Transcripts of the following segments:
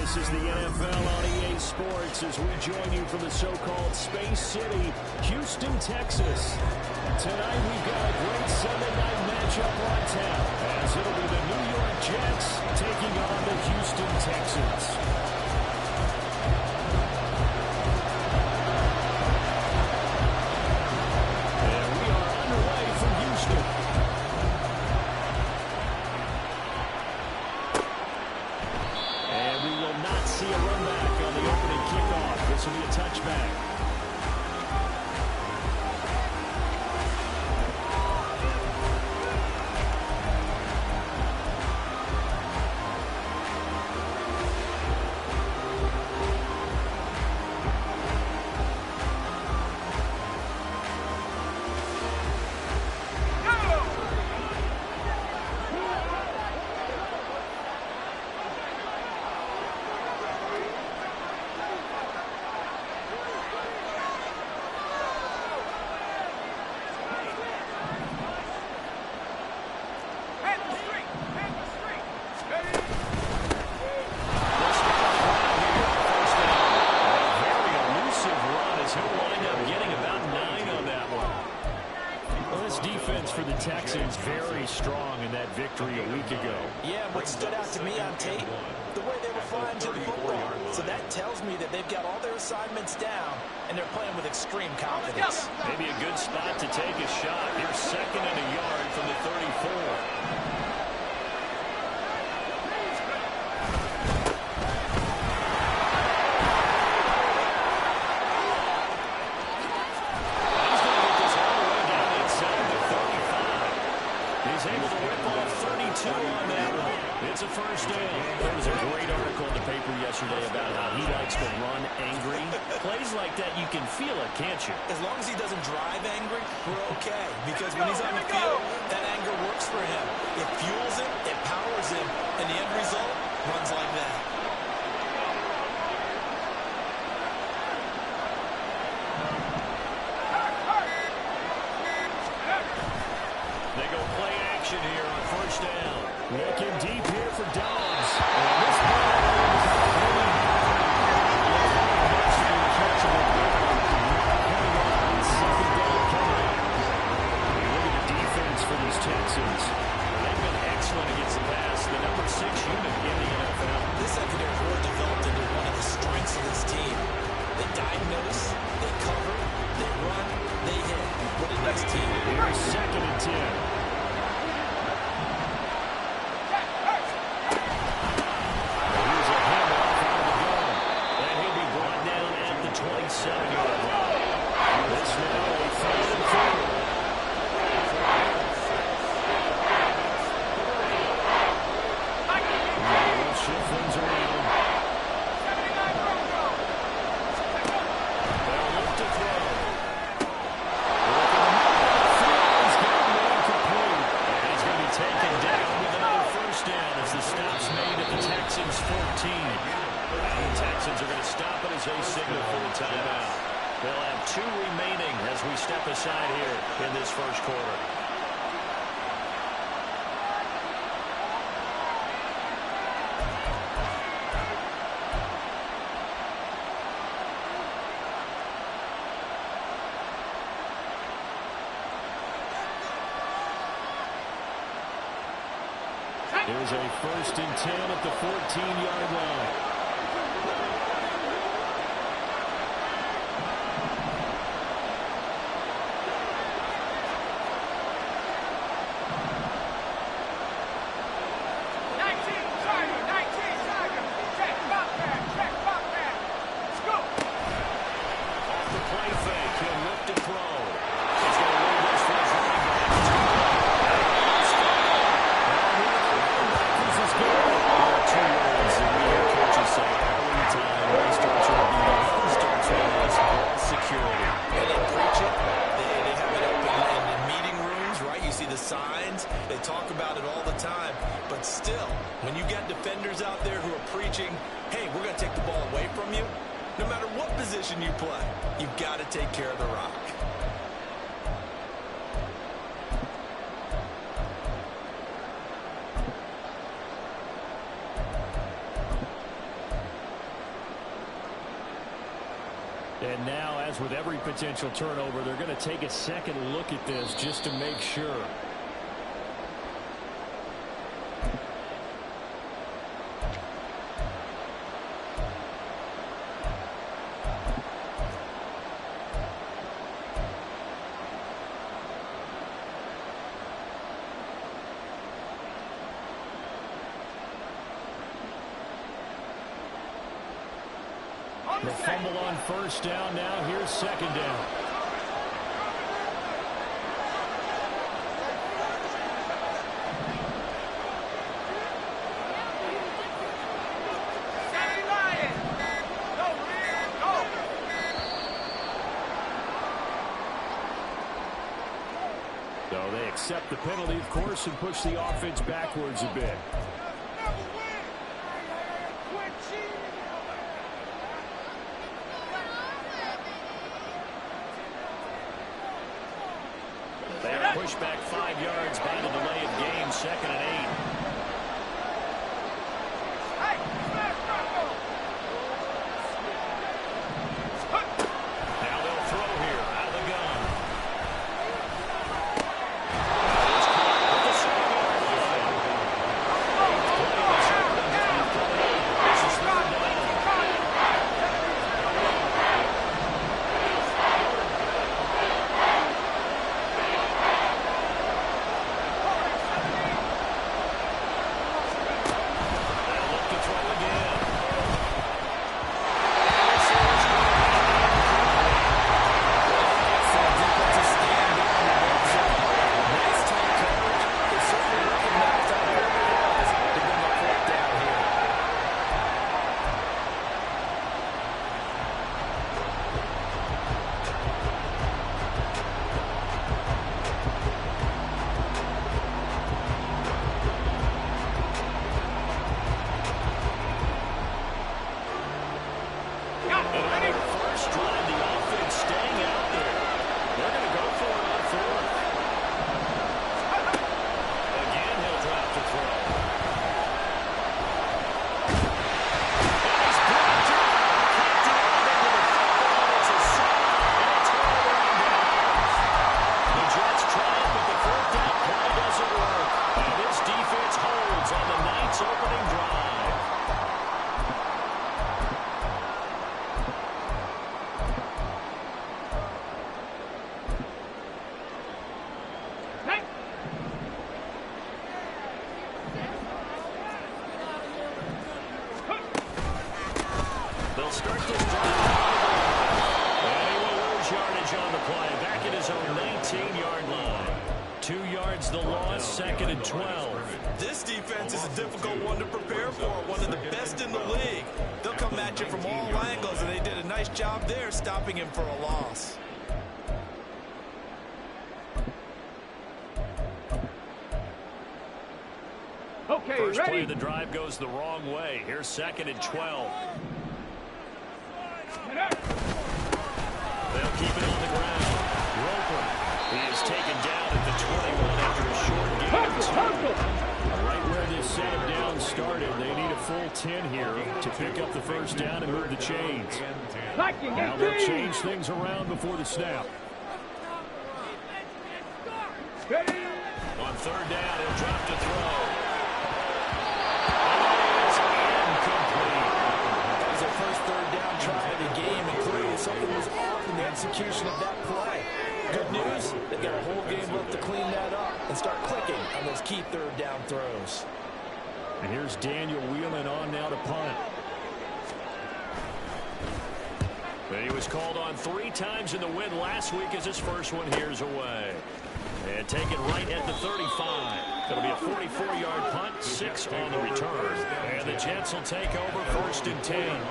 This is the NFL on EA Sports as we join you from the so-called Space City, Houston, Texas. Tonight we've got a great Sunday night matchup on tap as it'll be the New York Jets taking on the Houston Texans. For the Texans, very strong in that victory a week ago. Yeah, what stood out to me on tape, the way they were flying to the football. So that tells me that they've got all their assignments down, and they're playing with extreme confidence. Maybe a good spot to take a shot. Here's second and a yard from the 34. It's a first down. There was a great article in the paper yesterday about how he likes to run angry. Plays like that, you can feel it, can't you? As long as he doesn't drive angry, we're okay. Because when he's on the field, that anger works for him. It fuels him, it powers him, and the end result runs like that. They go play action here on first down. Looking deep here for Dobbs. And this ball is really second down coming up. Look at the defense for these Texans. They've been excellent against the pass. The number 6 unit in the NFL. This secondary has really developed into one of the strengths of this team. They diagnose, they cover, they run, they hit. What a nice team. Here's second and 10. They'll have 2 remaining as we step aside here in this first quarter. Here's a first and 10 at the 14-yard line. You play, you've got to take care of the rock. And now, as with every potential turnover, they're going to take a second look at this just to make sure. The fumble on first down. Now here's second down. So they accept the penalty, of course, and push the offense backwards a bit. They are pushed back 5 yards by the delay of game, 2nd and 8. Now they'll throw here out of the gun. It's caught at the 7-yard line. This is 3rd down. They'll start this drive. And he will lose yardage on the play. Back at his own 19-yard line. 2 yards the loss, 2nd and 12. This defense is a difficult one to prepare for. One of the best in the league. They'll come at you from all angles, and they did a nice job there stopping him for a loss. Okay, First ready? play of the drive goes the wrong way. Here's 2nd and 12. They'll keep it on the ground. Roper, he is taken down at the 21 after a short gain of 2. Right where this second down started, they need a full 10 here to pick up the first down and move the chains. Now they'll change things around before the snap. On 3rd down, he'll drop to throw. First 3rd down try of the game, and clearly something was off in the execution of that play. Good news, they've got a whole game left to clean that up and start clicking on those key 3rd down throws. And here's Daniel Whelan on now to punt. But he was called on 3 times in the win last week as his first one here's away. And take it right at the 35. It'll be a 44-yard punt, 6 on the return. And the Jets will take over 1st and 10.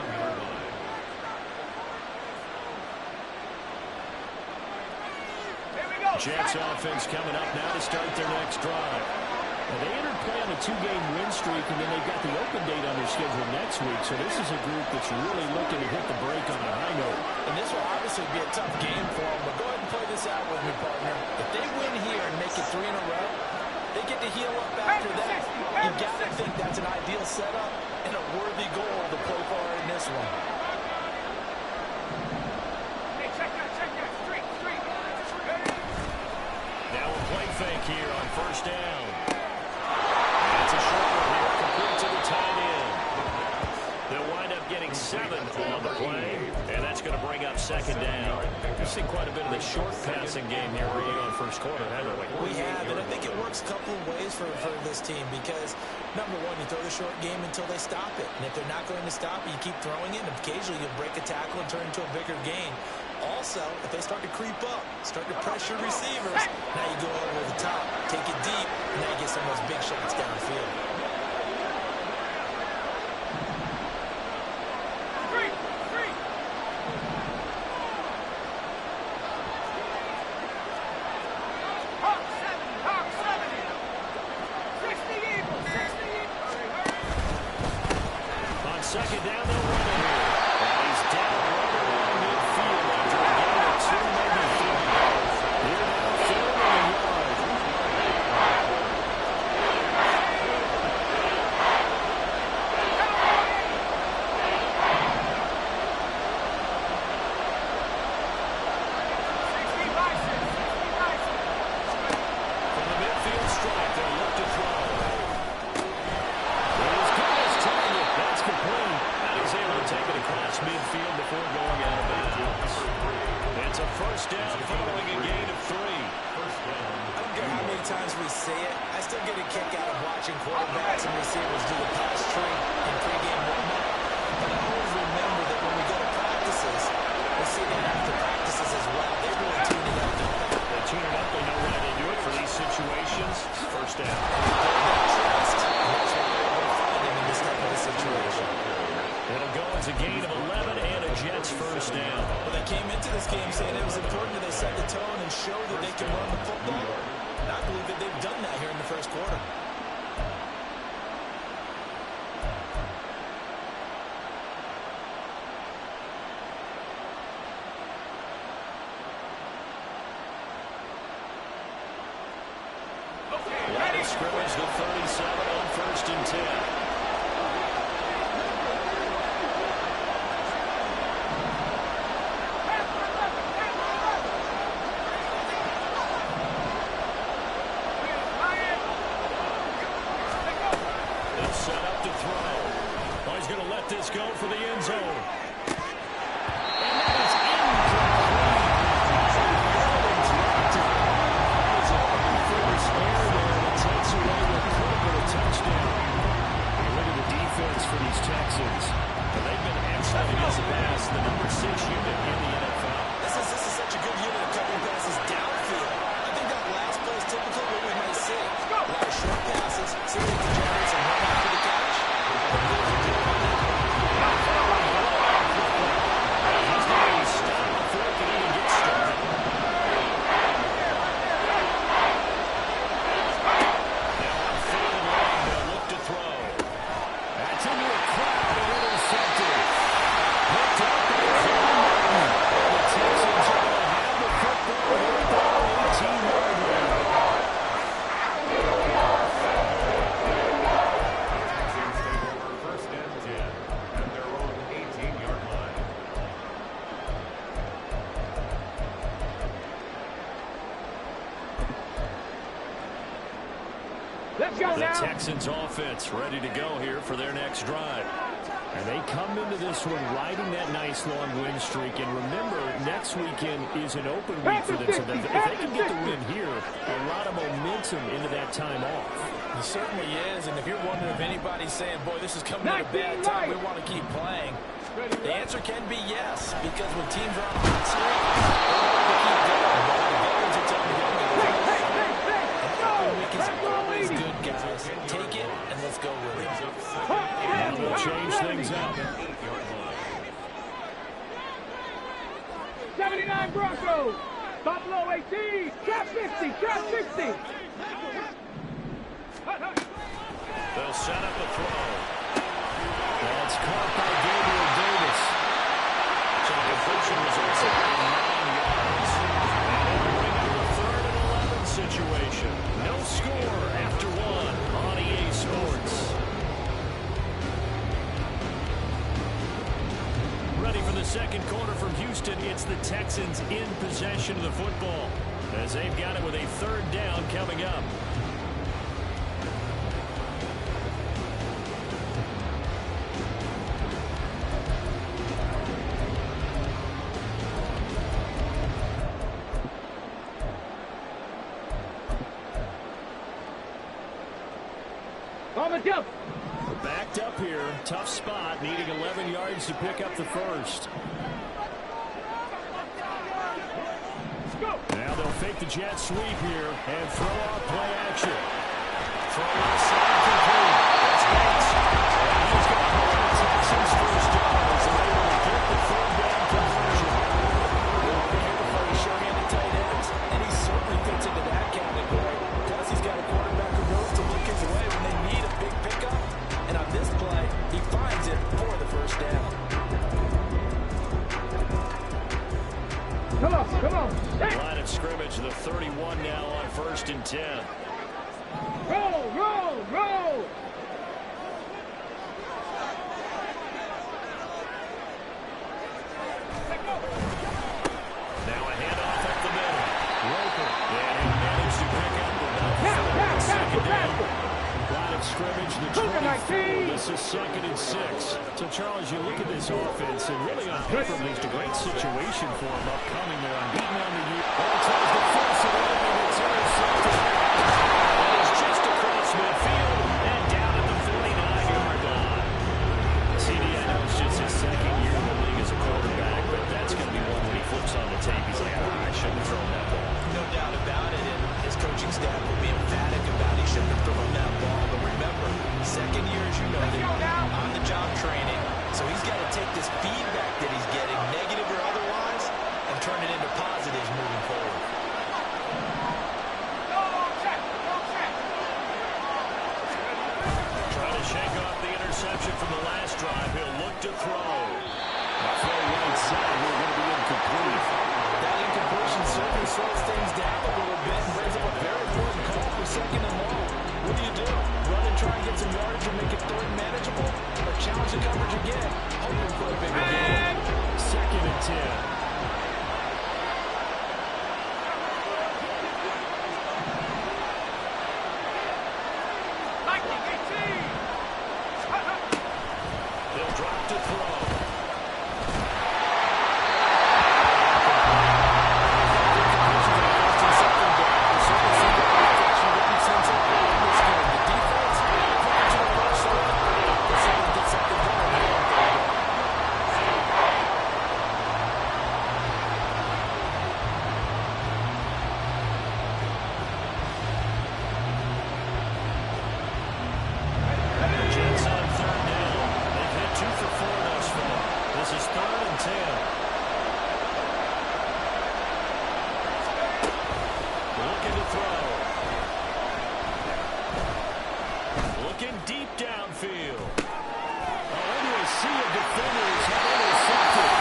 Jets offense coming up now to start their next drive. Now they entered play on a 2-game win streak, and then they've got the open date on their schedule next week. So this is a group that's really looking to hit the break on a high note. And this will obviously be a tough game for them, but go ahead and play this out with me, partner. If they win here and make it 3 in a row, they get to heal up after that. You got to think that's an ideal setup and a worthy goal to play for in this one. here on first down. That's a short one here, complete to the tight end. They'll wind up getting 7 on the play, and that's going to bring up second down. We've seen quite a bit of the short passing game here early on first quarter, haven't we? We have, and I think it works a couple of ways for this team because, number one, you throw the short game until they stop it. And if they're not going to stop it, you keep throwing it, and occasionally you'll break a tackle and turn into a bigger gain. Also, if they start to creep up, start to pressure receivers, now you go over the top, take it deep, and now you get some of those big shots downfield. Second down, they'll run it here. And he's down right around midfield after a gain of 2, maybe 3. Here now, 4 on the yard. From the midfield strike, they'll look to throw. Take it across midfield before going out of bounds. It's a first down following a gain of 3. I don't care how many times we say it, I still get a kick out of watching quarterbacks and receivers do the pass tree in pregame warm-up. But I always remember that when we go to practices, we see that after practices as well. They really tune it up, don't they? They tune it up. They know why they do it for these situations. First down. Trust. And that's why they're able to find him in this type of a situation. It'll go as a gain of 11 and a Jets first down. Well, they came into this game saying it was important that they set the tone and show that they can run the football. And I believe that they've done that here in the first quarter. Line of scrimmage, the 37 on first and 10. Set up to throw. Oh, he's going to let this go for the end zone. And that is incomplete. Yardage knocked it. That is an unforced error there that takes away the critical touchdown. And look at the defense for these Texans. And they've been excellent against the pass, the number 6 unit in the NFL. This is such a good unit of covering passes downfield. I think that last play is typical of what we might see. A lot of short passes, see if they can generate some run after the catch. He's going to stop before he can even get started. Now on third and long, they'll look to throw. That's into a crowd and intercepted. Picked up by Cam Newton. The Texans are going to have the football here at their 18-yard line. First and 10 at their own 18-yard line. Let's go The now. Texans offense ready to go here for their next drive. And they come into this one riding that nice long win streak. And remember, next weekend is an open week for them. So if they can get the win here, a lot of momentum into that time off. It certainly is, and if you're wondering if anybody's saying, boy, this is coming at a bad time, we want to keep playing, the answer can be yes, because when teams are on a hot streak, they want to keep going. But the veterans are telling them to go. An week is always good, guys. Take it, and let's go with it. Now they'll change things up. 79 Broncos. Buffalo 18. Trap 50. Trap 60. They'll set up a throw. That's caught by Gabriel Davis. So the completion results in 9 yards. And they'll bring up a 3rd and 11 situation. No score after 1 on EA Sports. Ready for the second quarter from Houston. It's the Texans in possession of the football. as they've got it with a third down coming up. On the jump. Backed up here. Tough spot. Needing 11 yards to pick up the first. Now they'll fake the jet sweep here and throw off play action. Throw inside complete. That's Bates. And he's got the Texans first down as they're able to get the third down conversion. Well, here for the short-handed tight ends, and he certainly fits into that category. Plus, he's got a quarterback who knows to look his way when they need a big pickup. And on this play, he finds it for the first down. Come on, come on. Hey. Line of scrimmage, the 31 now on 1st and 10. Roll, roll, roll. Now a handoff up the middle. Roper. And he managed to pick up about second down. Line of scrimmage, the 24. This is 2nd and 6. So, Charles, you look at this offense, and really on paper, there's a great situation for them upcoming. They're unbeaten on the year. All tries to force it in, and it's intercepted. And it's just across midfield and down at the 49-yard line. CD, I know it's just his second year in the league as a quarterback, but that's going to be one when he flips on the tape. He's like, I shouldn't have thrown that ball. No doubt about it, and his coaching staff will be emphatic about he shouldn't have thrown that ball. But remember, second year, as you know, on the job training, so he's got to take this feedback that he's getting, negative or otherwise, and turn it into positives moving forward. Trying to shake off the interception from the last drive. He'll look to throw. Throw right side. We're going to be incomplete. That incompletion certainly slows things down a little bit and brings up a very important call for 2nd and long. What do? Run and try and get some yardage and make it 3rd manageable? Or challenge the coverage again, hoping for a bigger gain. 2nd and 10. They'll drop to throw. Jets on 3rd down. They've had 2 for 4 thus far. This is 3rd and 10. Looking to throw. Looking deep downfield. Into a sea of defenders have intercepted.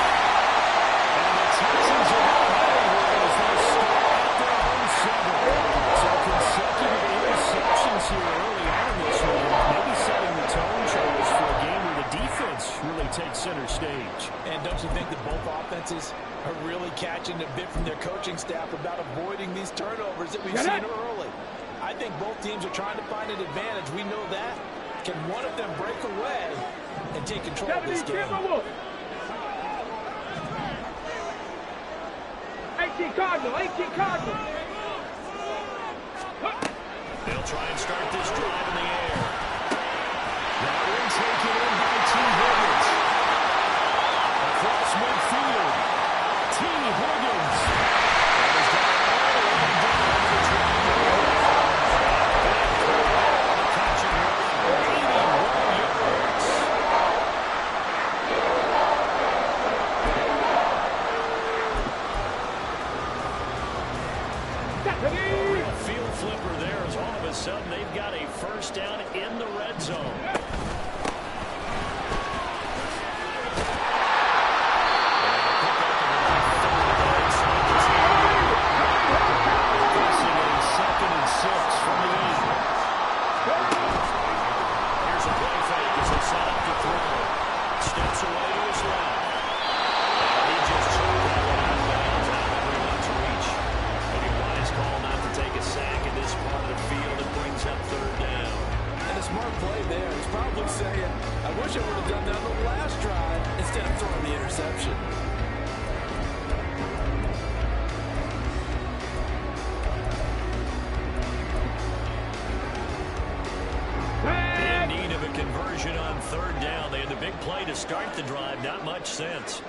And the Texans are not anywhere as they start at their own 7. So consecutive interceptions here early on in this one. Maybe setting the tone, Charles, for a game where the defense really takes center stage. And don't you think that both offenses are really catching a bit from their coaching staff about avoiding these turnovers that we've seen early? I think both teams are trying to find an advantage. We know that. Can one of them break away and take control of this game? 18 Cardinal, 18 Cardinal. They'll try and start this drive in the air. That one taken in by T. Higgins. Across midfield. T. Higgins. And he's got it all the way down to the 20-yard line. The catch and run. 81 yards. A field flipper there as all of a sudden they've got a first down in wish I would have done that on the last drive instead of throwing the interception. In need of a conversion on third down. They had the big play to start the drive. Not much sense.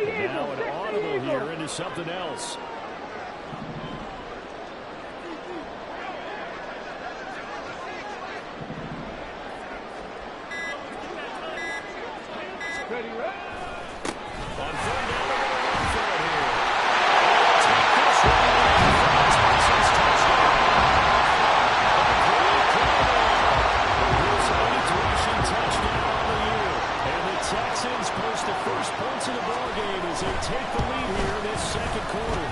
Now an audible here into something else. Ready, right? On third down, they're going to run for it here. Take this one for a Texans touchdown. Here's an 8th rushing touchdown on the year. And the Texans post the first points of the ballgame as they take the lead here in this second quarter.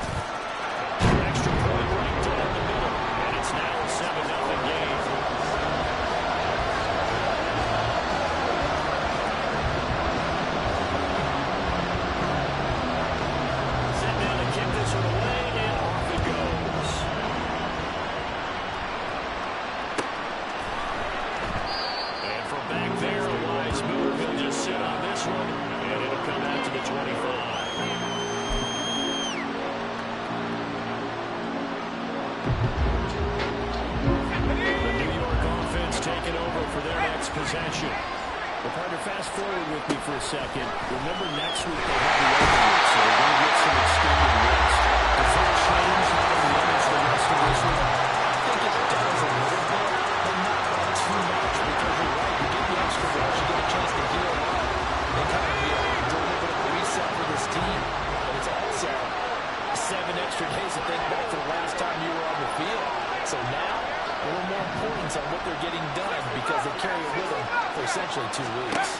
Extra point right down the middle. And it's now a 7-0 game. Possession. Well, partner, fast forward with me for a second. Remember, next week they have the open week, so they're going to get some extended rest. Does that change how they manage the rest of this week? I think it does a little bit, but not too much, because you're right. You get the extra rest, you get a chance to heal up. They kind of do a little bit of a reset for this team, but it's also 7 extra days to think back to the last time you were on the field. So now, a little more importance on what they're getting done because they carry it with them for essentially 2 weeks.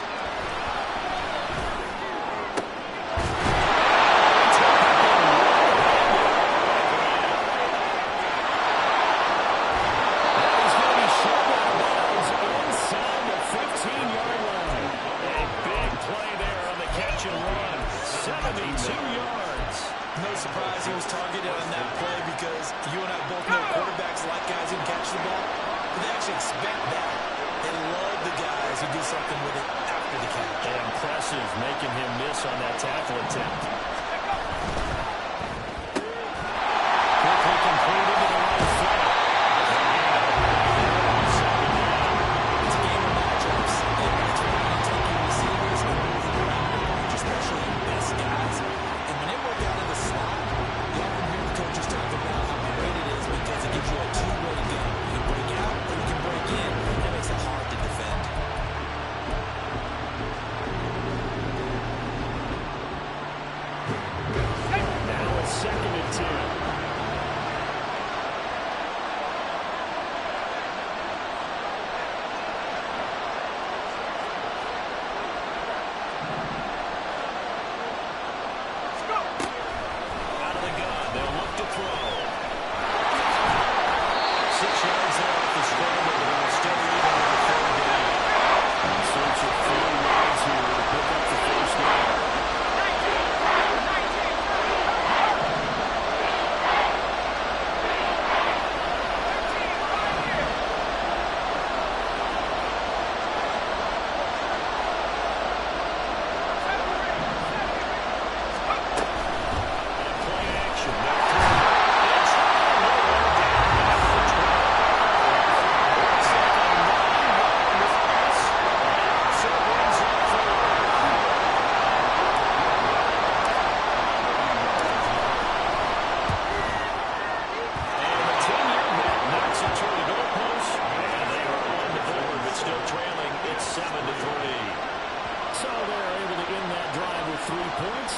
He's going to be shot out of bounds inside the 15-yard line. A big play there on the catch and run. 72 yards. No surprise he was targeted on that play because you and I both know quarterbacks like guys who can catch the ball, but they actually expect that. They love the guys who do something with it after the catch. Impressive, making him miss on that tackle attempt. Quickly completed to the right foot. It's a game of matchups. And that's why you take your receivers and move them around a bunch, especially your best guys. And when they work out in the slot, you often hear the coaches talk about how great it is because it gives you a two-way game. You can break out or you can break in. That makes it hard to defend. Now it's 2nd and 10. Out of the gun, they'll look to throw. 6 yards there off the scramble, but it'll still leave them with a 3rd down. In search of 4 yards here to pick up the first down.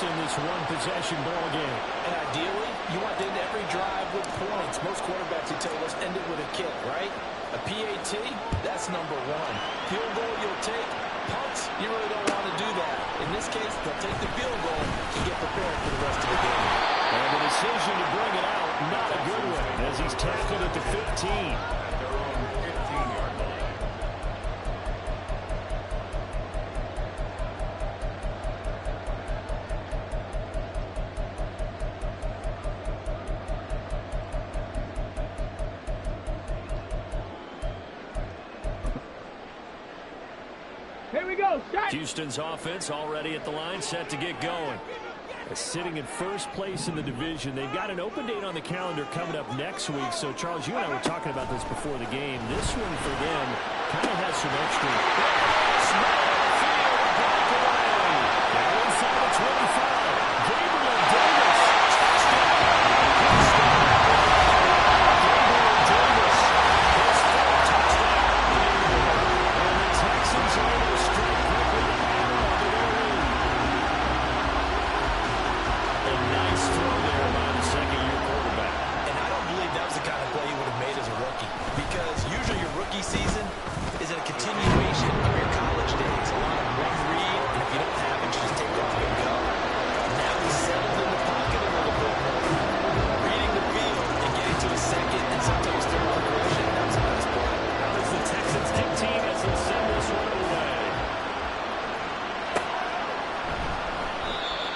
In this one-possession ball game. And ideally, you want to end every drive with points. Most quarterbacks, you tell us, end it with a kick, right? A PAT, that's number 1. Field goal you'll take. Punts, you really don't want to do that. In this case, they'll take the field goal and get prepared for the rest of the game. And the decision to bring it out, not a good one, as he's tackled at the 15. go. Shot. Houston's offense already at the line, set to get going. Sitting in first place in the division. They've got an open date on the calendar coming up next week. So, Charles, you and I were talking about this before the game. This one for them kind of has some extra. Now inside the 25. Gabriel Davis. Gabriel Davis. His third touchdown. And the Texans are able to strike quickly to add on to their lead. A nice throw there by the second-year quarterback. And I don't believe that was the kind of play he would have made as a rookie. Because usually your rookie season is a continuation of your college days. A lot of one read, and if you don't have it, you just take off and go. Now he's settled in the pocket a little bit more. Reading the field and getting to his second and sometimes third progression. That was a nice play. Now as the Texans dig team as they send this one away.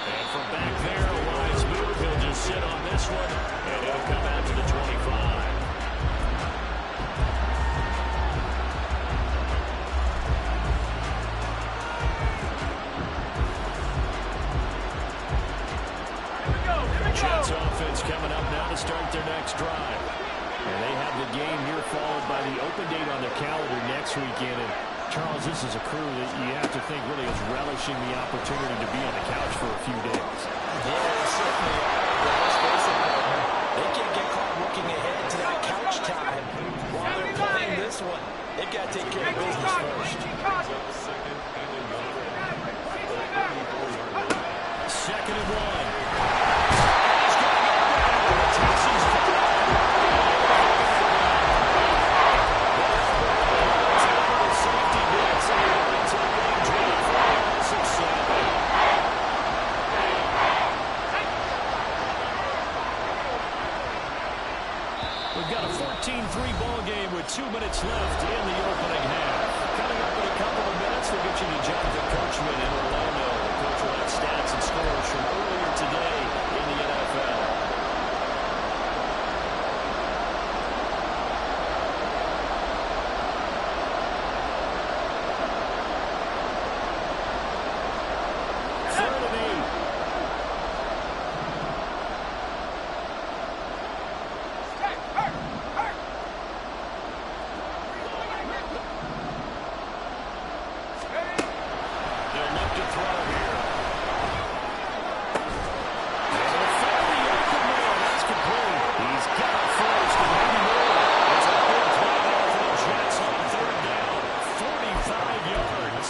And from back there, a wise move. He'll just sit on this one, and it'll come out to the 25. Jets offense coming up now to start their next drive. And they have the game here followed by the open date on their calendar next weekend. And Charles, this is a crew that you have to think really is relishing the opportunity to be on the couch for a few days. Yeah, they certainly are. But let's face it, partner, they can't get caught looking ahead to that couch time while they're playing this one. They've got to take care of business first. Second and one. We've got a 14-3 ball game with 2 minutes left in the opening half. Coming up in a couple of minutes, we'll get you to Jonathan Coachman in Orlando. The coach will have stats and scores from earlier today in the NFL. Third and 8. They'll look to throw here. They'll throw the open man. That's complete. He's got it first and maybe more. It's a big play there for the Jets on third down. 45 yards.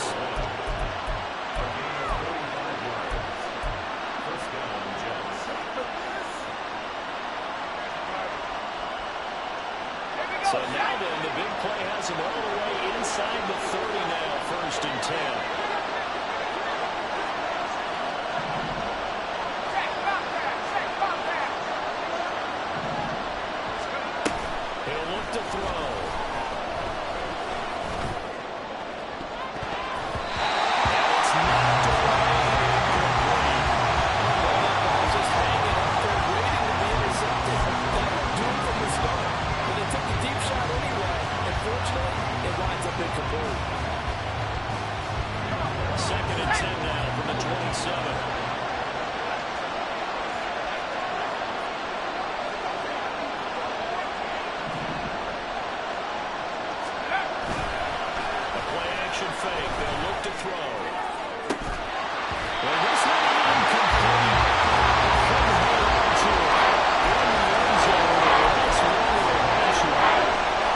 First down, Jets. So now then, the big play has him all the way inside the 30 now. First and 10. He'll look to throw. And it's knocked away. Well, that ball just hanging up there, waiting to be intercepted. That would do it from the start. But they took the deep shot anyway. And fortunately, it winds up incomplete. Second and 10 now from the 27. A play action fake. They'll look to throw. Well, this one incomplete. Couldn't hold on to it. In the end zone there. That's one of the passion.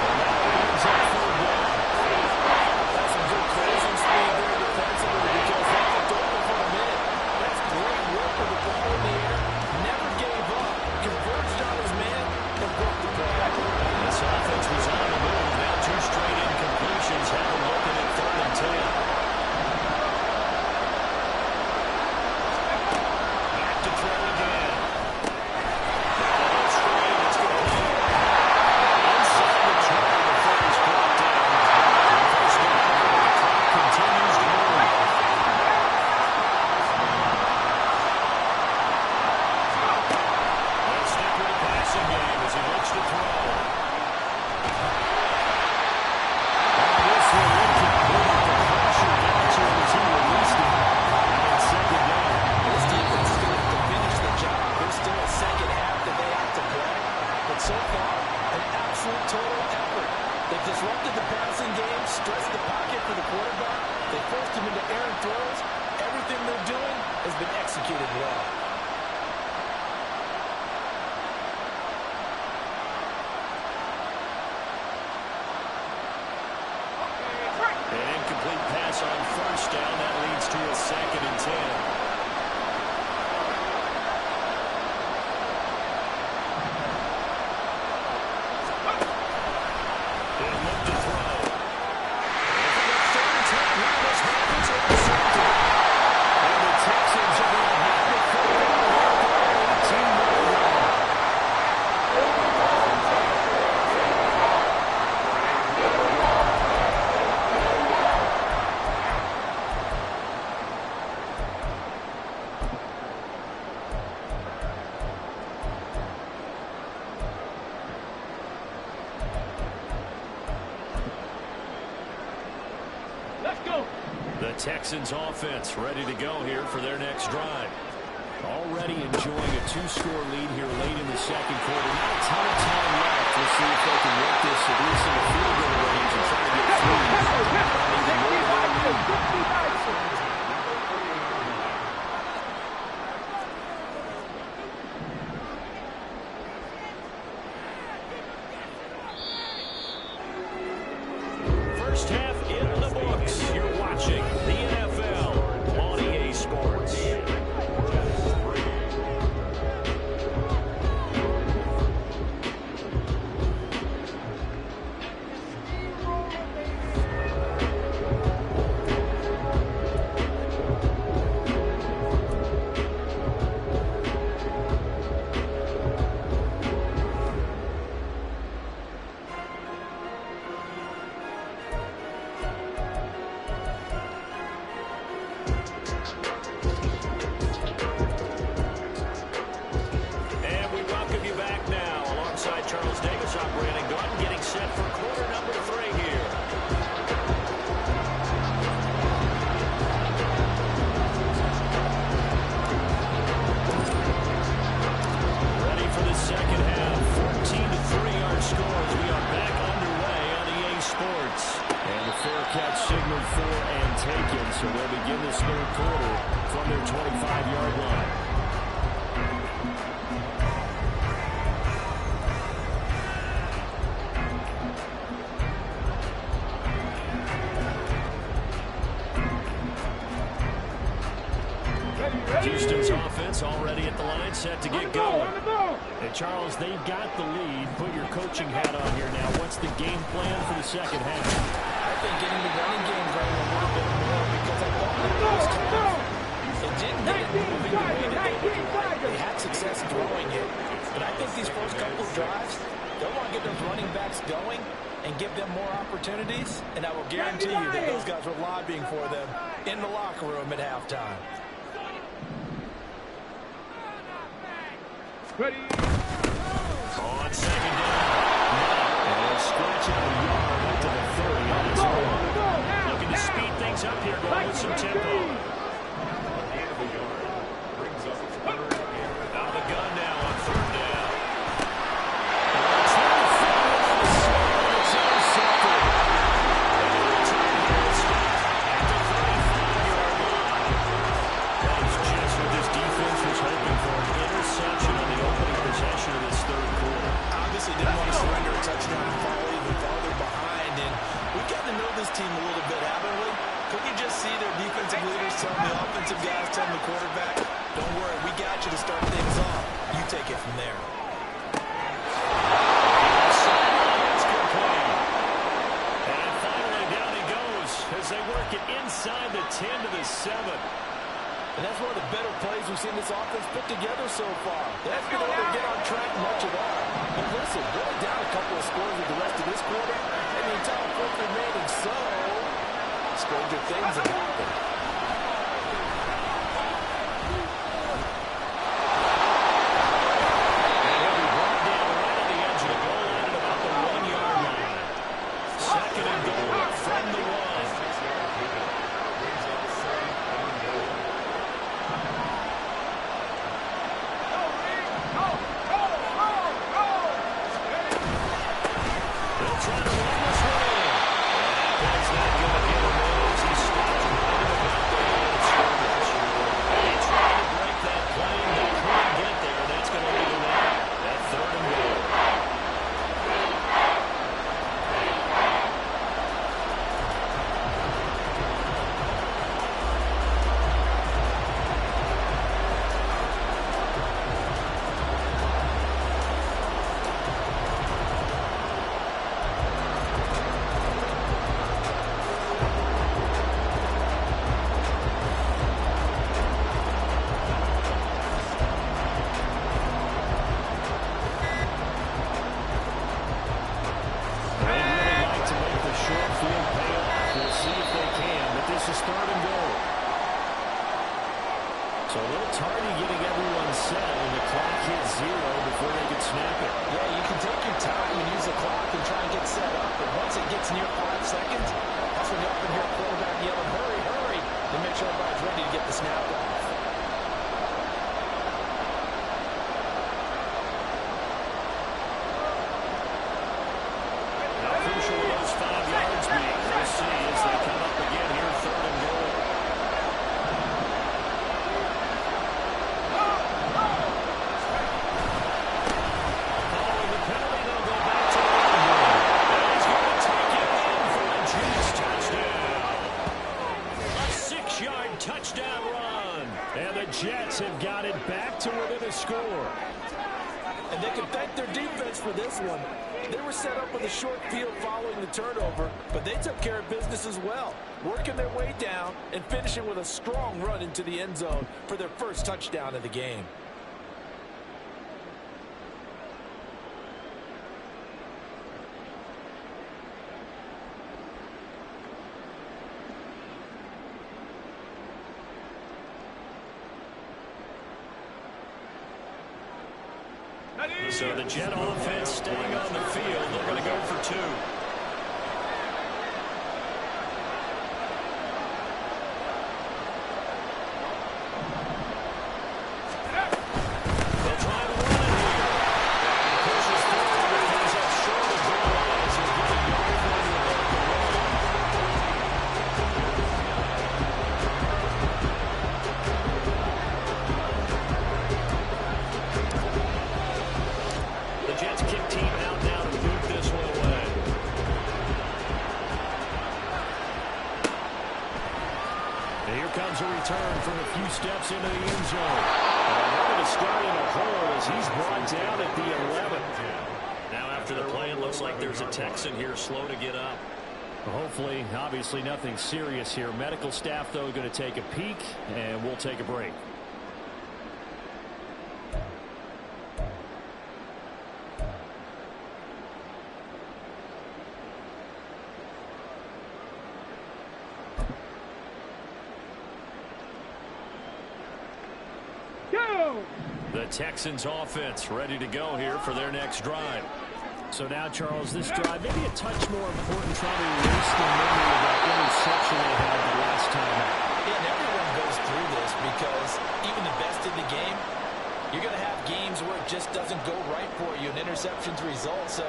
And that brings up third down. That's some good closing speed there defensively because they looked open for a minute. That's great work with the ball in the air. Never gave up. Converged on his man and broke the play. This offense was on the move. Now 2 straight incompletions. Have them looking at 3rd and 10. so far, an absolute total effort. They disrupted the passing game, stressed the pocket for the quarterback. They forced him into errant throws. Everything they're doing has been executed well. An incomplete pass on first down. That leads to a 2nd and 10. The Texans offense ready to go here for their next drive. Already enjoying a 2-score lead here late in the second quarter. Not a ton of time left. We'll see if they can work this at least in the field goal range and try to get through. First half in the books. You're watching the NFL on EA Sports. So they'll begin this third quarter from their 25-yard line. Houston's offense already at the line, set to get going. And Charles, they've got the lead. Put your coaching hat on here now. What's the game plan for the second half? I think getting the running game running a little bit more because I thought that those times it didn't get it moving the way that they would like. They had success throwing it. But I think these first couple of drives, they'll want to get those running backs going and give them more opportunities. And I will guarantee you that those guys were lobbying for them in the locker room at halftime. Ready. On second down. And they'll scratch out a yard up to the 30 on its own. Looking to speed things up here, going with some tempo. Out of the gun now on third down. It's intercepted. And the return here is at the 35-yard line. That is just what this defense was hoping for. An interception on the opening possession of this third quarter. Obviously didn't want to surrender a touchdown and fall even farther behind. And we've gotten to know this team a little bit, haven't we? Could you just see their defensive leaders telling the offensive guys, telling the quarterback, don't worry, we got you to start things off. You take it from there. And finally down he goes as they work it inside the 10 to the 7. And that's one of the better plays we've seen this offense put together so far. They haven't been able to get on track much at all. But listen, really down a couple of scores with the rest of this quarter, and the entire fourth remaining, so stranger things have happened. And he'll be brought down right on the edge of the goal line at about the 1-yard line. Second and goal from the 1. try to run this one in. That's not going to get him in as he stopped right about the line of scrimmage. He tried to break that plane, but couldn't get there. That's going to leave him out at 3rd and goal. So a little tardy getting everyone set, and the clock hit 0 before they could snap it. Yeah, you can take your time and use the clock and try and get set up. But once it gets near 5 seconds, that's when you often hear a quarterback yelling, hurry, hurry, to make sure everybody's ready to get the snap off. How crucial will those 5 yards be? We'll see as they come up again here, 3rd and goal. Touchdown run. And the Jets have got it back to within a score. And they can thank their defense for this one. They were set up with a short field following the turnover, but they took care of business as well, working their way down and finishing with a strong run into the end zone for their first touchdown of the game. So the Jet offense staying on the field. They're going to go for 2. They'll try to run it here. He pushes forward and comes up short of goal line as he's getting yard from the The Jets kick team out now to boot this one away. And here comes a return from a few steps into the end zone. And they're going to start in a hole as he's brought down at the 11. Now after the play, it looks like there's a Texan here slow to get up. Hopefully, obviously nothing serious here. Medical staff, though, going to take a peek, and we'll take a break. The Texans offense ready to go here for their next drive. So now, Charles, this drive maybe a touch more important trying to erase the memory of that interception they had the last time out. Yeah, and everyone goes through this because even the best in the game, you're going to have games where it just doesn't go right for you and interceptions result. So,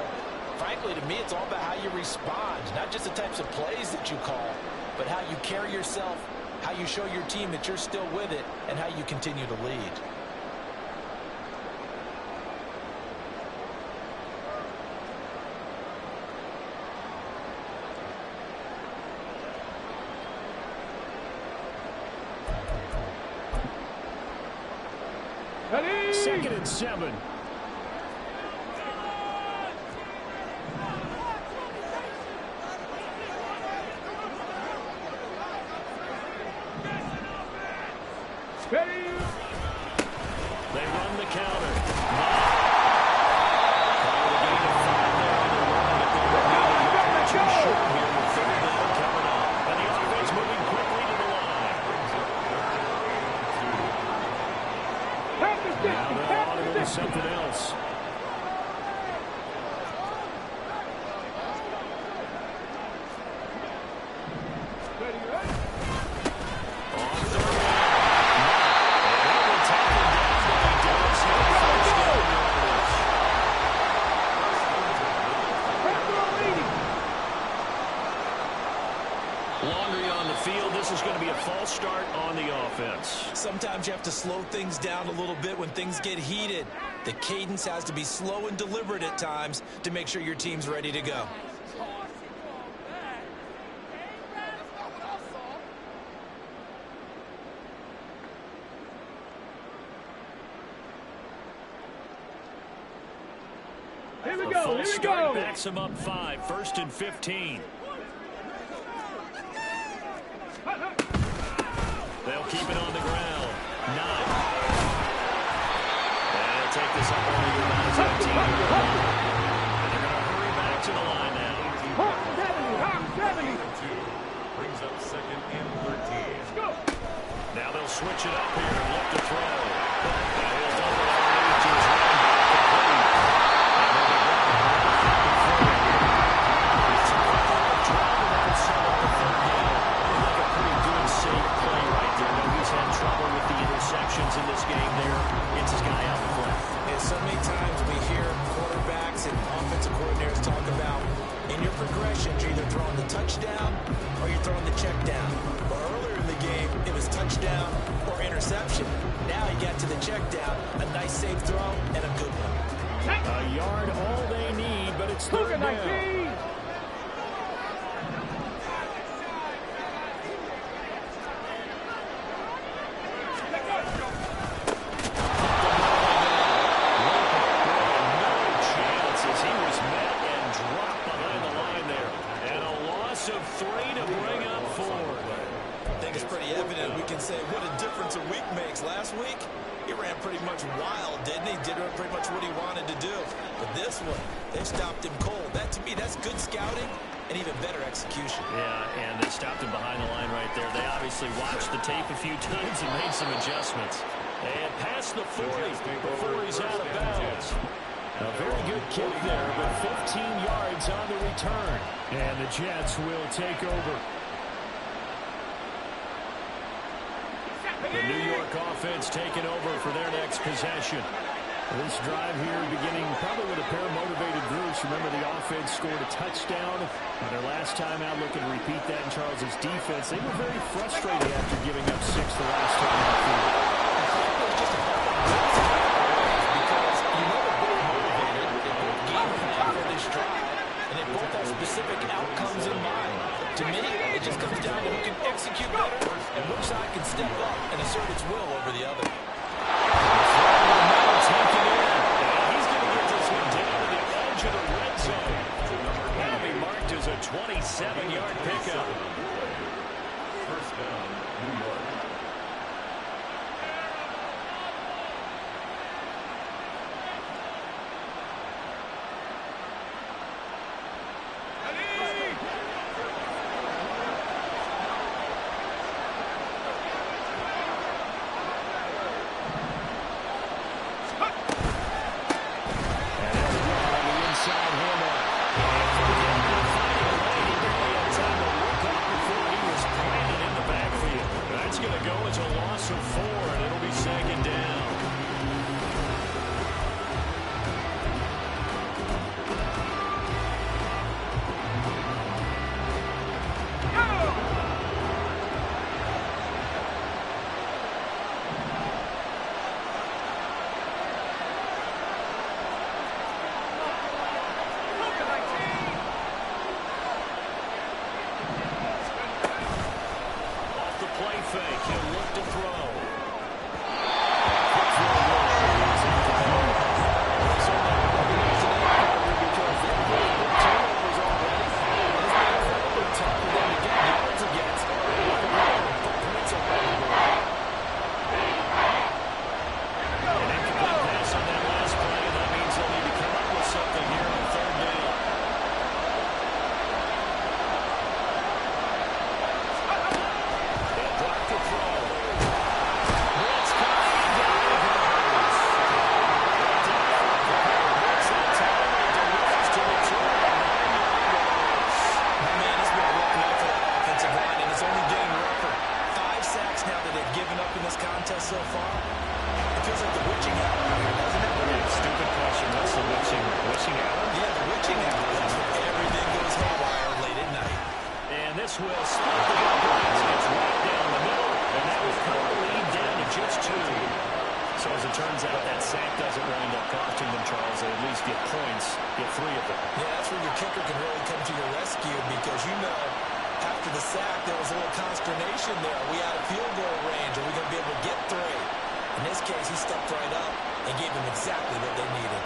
frankly, to me, it's all about how you respond, not just the types of plays that you call, but how you carry yourself, how you show your team that you're still with it, and how you continue to lead. Second and 7. They run the counter. Too short here with 3rd down coming up. And the offense moving quickly to the line. Now they're audible to something else. On 3rd down. And they will take it down, but he does have this is going to be a false start on the offense. Sometimes you have to slow things down a little bit when things get heated. The cadence has to be slow and deliberate at times to make sure your team's ready to go. Here we go, here we Start go. backs him up 5, 1st and 15. They'll keep it on the ground. 9. And they'll take this up over to about 17. And they're going to hurry back to the line now. 70. Brings up 2nd and 13. Go. Now they'll switch it up here and look to throw. And he'll double underneath to his right. Complete. And they'll be brought like a pretty good, safe play right there. Now he's had trouble with the interceptions in this game there. Gets his guy out in front. And so many times we hear quarterbacks and offensive coordinators talk about in your progressions, you're either throwing the touchdown or you're throwing the check down. Well, earlier in the game, it was touchdown or interception. Now he got to the check down, a nice safe throw, and a good one. A yard all they need, but it's Look third at down. 19. Last week, he ran pretty much wild, didn't he? Did pretty much what he wanted to do. But this one, they stopped him cold. That, to me, that's good scouting and even better execution. Yeah, and they stopped him behind the line right there. They obviously watched the tape a few times and made some adjustments. And past the 40 before he's out of bounds. A very good kick there, but 15 yards on the return. And the Jets will take over. The New York offense taking over for their next possession. This drive here beginning probably with a pair of motivated groups. Remember, the offense scored a touchdown on their last time out. Looking to repeat that in Charles's defense. They were very frustrated after giving up 6 the last time out field. Because you know they're both motivated. They both game plan for this drive, and they both have specific outcomes in mind. To me, it just comes down to who can execute better and which side can step up and assert its will over the other. Take it in. And he's going to get this one down to the edge of the red zone. That'll be marked as a 27-yard pickup. First down, New York. That's going to get 3 of them. Yeah, that's where your kicker can really come to your rescue because after the sack, there was a little consternation there. Are we out of field goal range? Are we going to be able to get 3? In this case, he stepped right up and gave them exactly what they needed.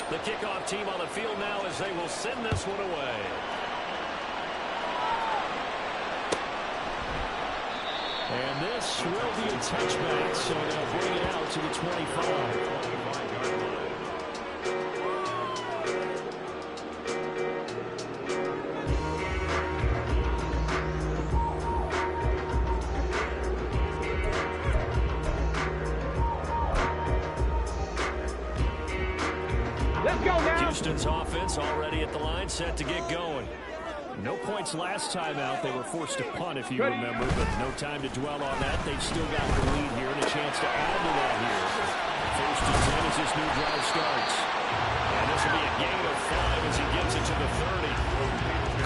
The kickoff team on the field now as they will send this one away. And this will be a touchback, so they'll bring it out to the 25. Let's go now. Houston's offense already at the line, set to get going. No points last time out. They were forced to punt, if you remember, but no time to dwell on that. They've still got the lead here and a chance to add to that here. First and 10 as this new drive starts. And this will be a gain of 5 as he gets it to the 30.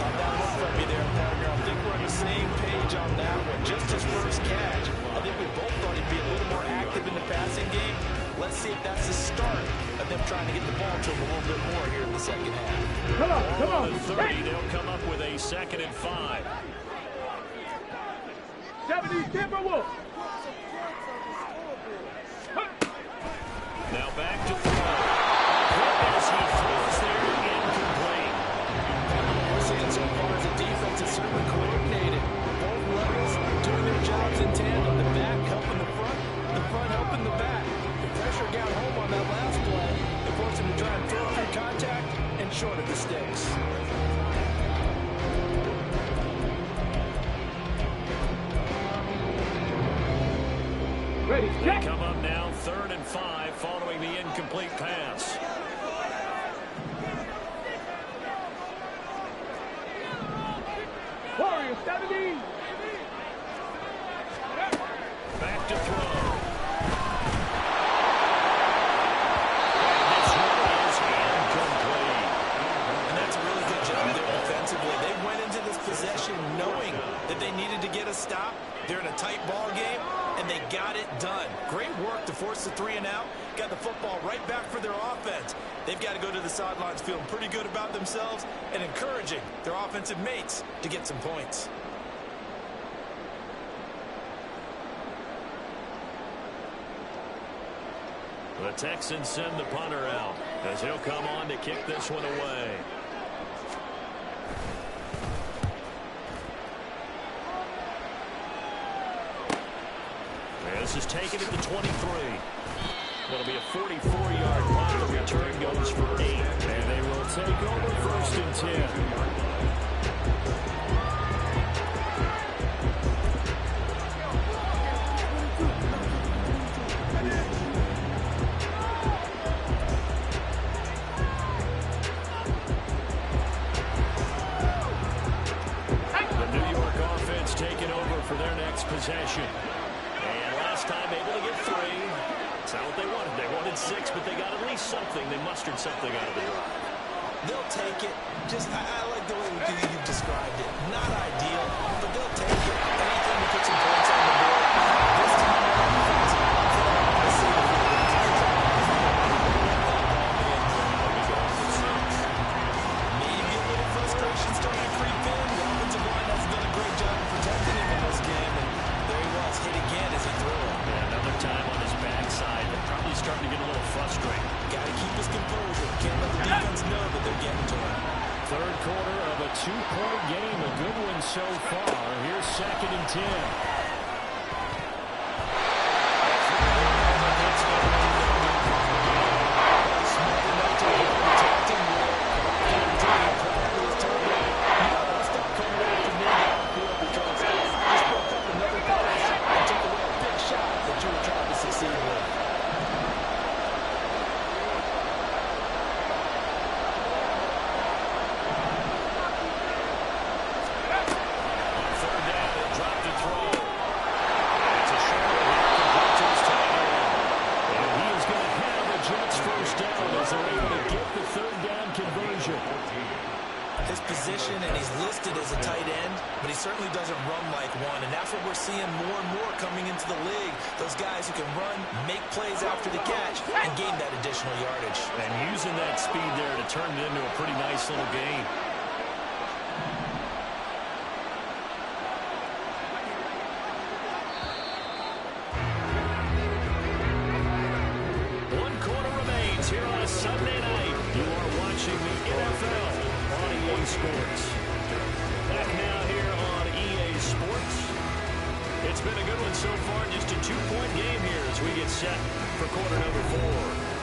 Caught that one from me there, partner. I think we're on the same page on that one. Just his first catch. I think we both thought he'd be a little more active in the passing game. Let's see if that's the start of them trying to get the ball to him a little bit more here in the second half. Come on. The 30, they'll come up with a 2nd and 5. 70 Timberwolves. Now back to throw. As he throws there, incomplete. What we're seeing so far is the defense is certainly coordinated. Both levels doing their jobs in tandem. The back helping the front helping the back. The pressure got home on that last play. It forced him to try and throw through contact and short of the sticks. Ready, They check. come up now 3rd and 5 following the incomplete pass. Warriors 70. Back to throw. This one is incomplete. And that's a really good job there defensively. They went into this possession knowing that they needed to get a stop. They're in a tight ball game, and they got it done. Great work to force the 3 and out. Got the football right back for their offense. They've got to go to the sidelines feeling pretty good about themselves and encouraging their offensive mates to get some points. The Texans send the punter out as he'll come on to kick this one away. This is taken at the 23. It'll be a 44-yard punt. The return goes for 8. And they will take over 1st and 10. The New York offense taking over for their next possession. And last time able to get 3. It's not what they wanted. They wanted 6, but they got at least something. They mustered something out of the drive. They'll take it. I like the way you've described it. Not ideal, but they'll take it. Anything to put some points on the board. This time on offense, let's see the maybe a little frustration starting to creep in. The offensive line has done a great job of protecting him in this game, and there he was, hit again as he threw it. Yeah, another time on his backside. They're probably starting to get a little frustrated. Got to keep his composure. Can't let the defense know that they're getting to him. 3rd quarter of a 2-point game. A good one so far. Here's 2nd and 10. Third down, he'll drop to throw. coming into the league. Those guys who can run, make plays after the catch, and gain that additional yardage. And using that speed there to turn it into a pretty nice little game. One quarter remains here on a Sunday night. You are watching the NFL on EA Sports. Back now here on EA Sports. It's been a good one so far. Just a 2-point game here as we get set for quarter number 4.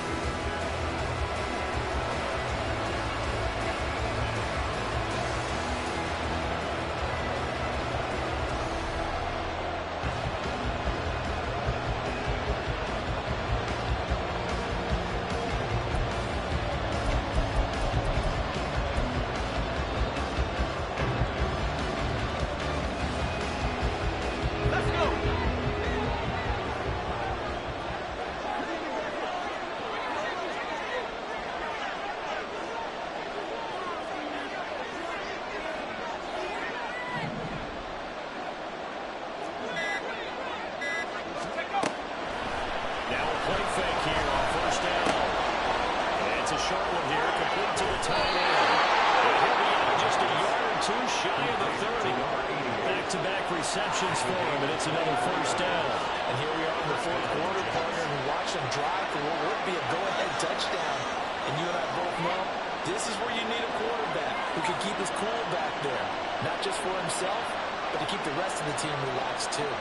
Receptions for him, and it's another first down. And here we are in the fourth quarter, partner, and watch them drive for what would be a go-ahead touchdown. And you and I both know this is where you need a quarterback who can keep his cool back there, not just for himself, but to keep the rest of the team relaxed too.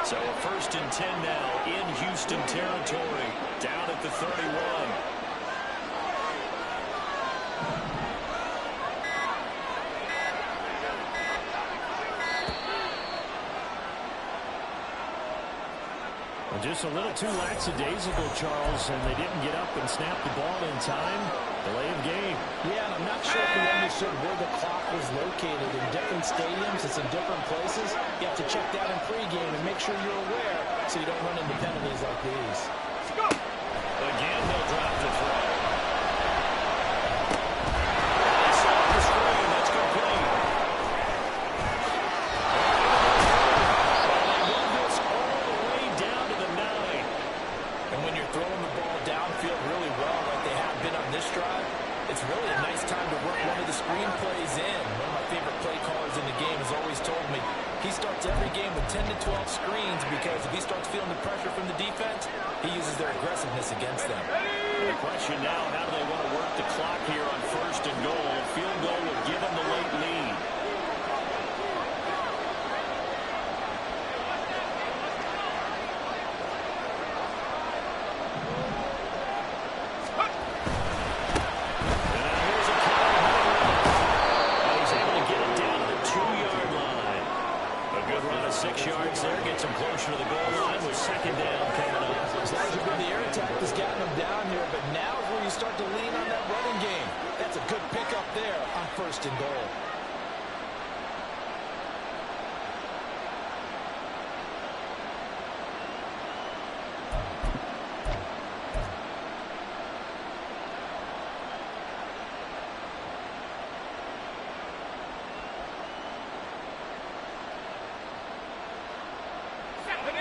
So a 1st and 10 now in Houston territory, down at the 31. Well, just a little too lackadaisical, Charles, and they didn't get up and snap the ball in time. Delay of game. Yeah, and I'm not sure if we understood where the clock was located. In different stadiums, it's in different places. You have to check that in pregame and make sure you're aware so you don't run into penalties like these. Again, they'll drop the throw. It's off the screen. That's complete. They move this all the way down to the 9. And when you're throwing the ball downfield really well like they have been on this drive, it's really a nice time to work one of the screen plays in. One of my favorite play callers in the game has always told me he starts every game with 10 to 12 screens because if he starts feeling the pressure from the defense, he uses their aggressiveness against them. And the question now, how do they want to work the clock here on 1st and goal? A field goal would give them the late lead. Closer to the goal line with 2nd down coming up. As long as you've been the air attack has gotten them down here, but now is where you start to lean on that running game. That's a good pickup there on 1st and goal.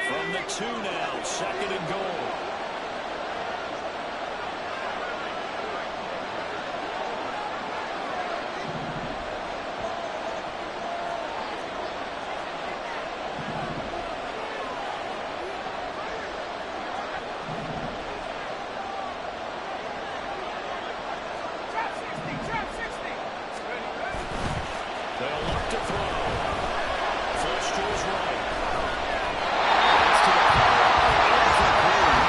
From the 2 now, 2nd and goal. They'll look to throw. Flush to his right. To the power.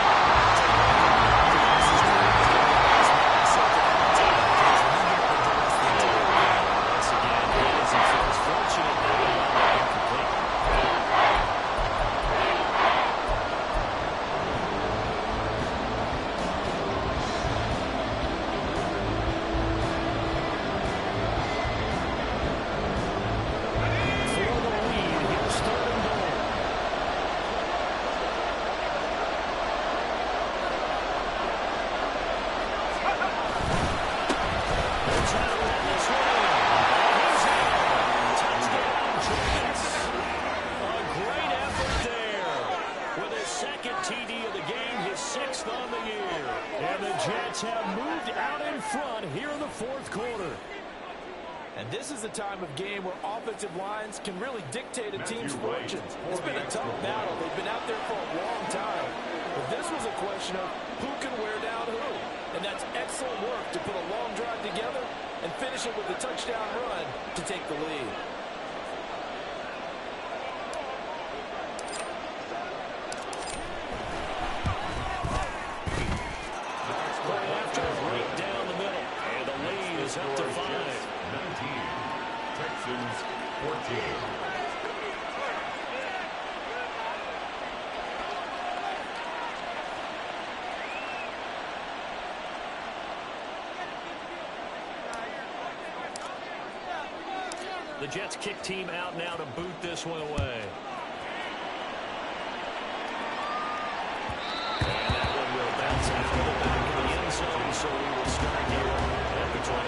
6th on the year. And the Jets have moved out in front here in the fourth quarter. And this is the time of game where offensive lines can really dictate a team's fortunes. It's been a tough battle. They've been out there for a long time. But this was a question of who can wear down who. And that's excellent work to put a long drive together and finish it with a touchdown run to take the lead. Right down the middle. And the lead is up to 5. 19. Texans 14. The Jets kick team out now to boot this one away. And that one will bounce out of the back of the end zone, so we will start here at the 25.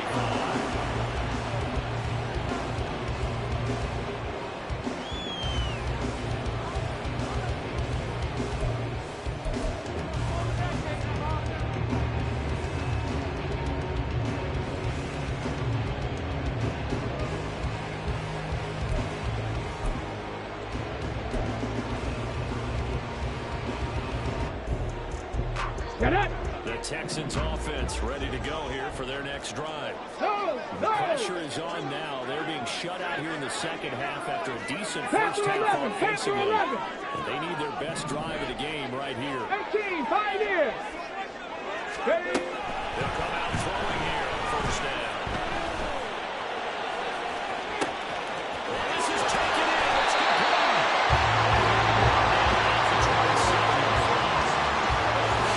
The Texans offense ready to go here for their next drive. The pressure is on now. They're being shut out here in the second half after a decent first half offensively. And they need their best drive of the game right here. 18, Pioneers. They'll come out throwing here on first down. This is taken in. It's complete.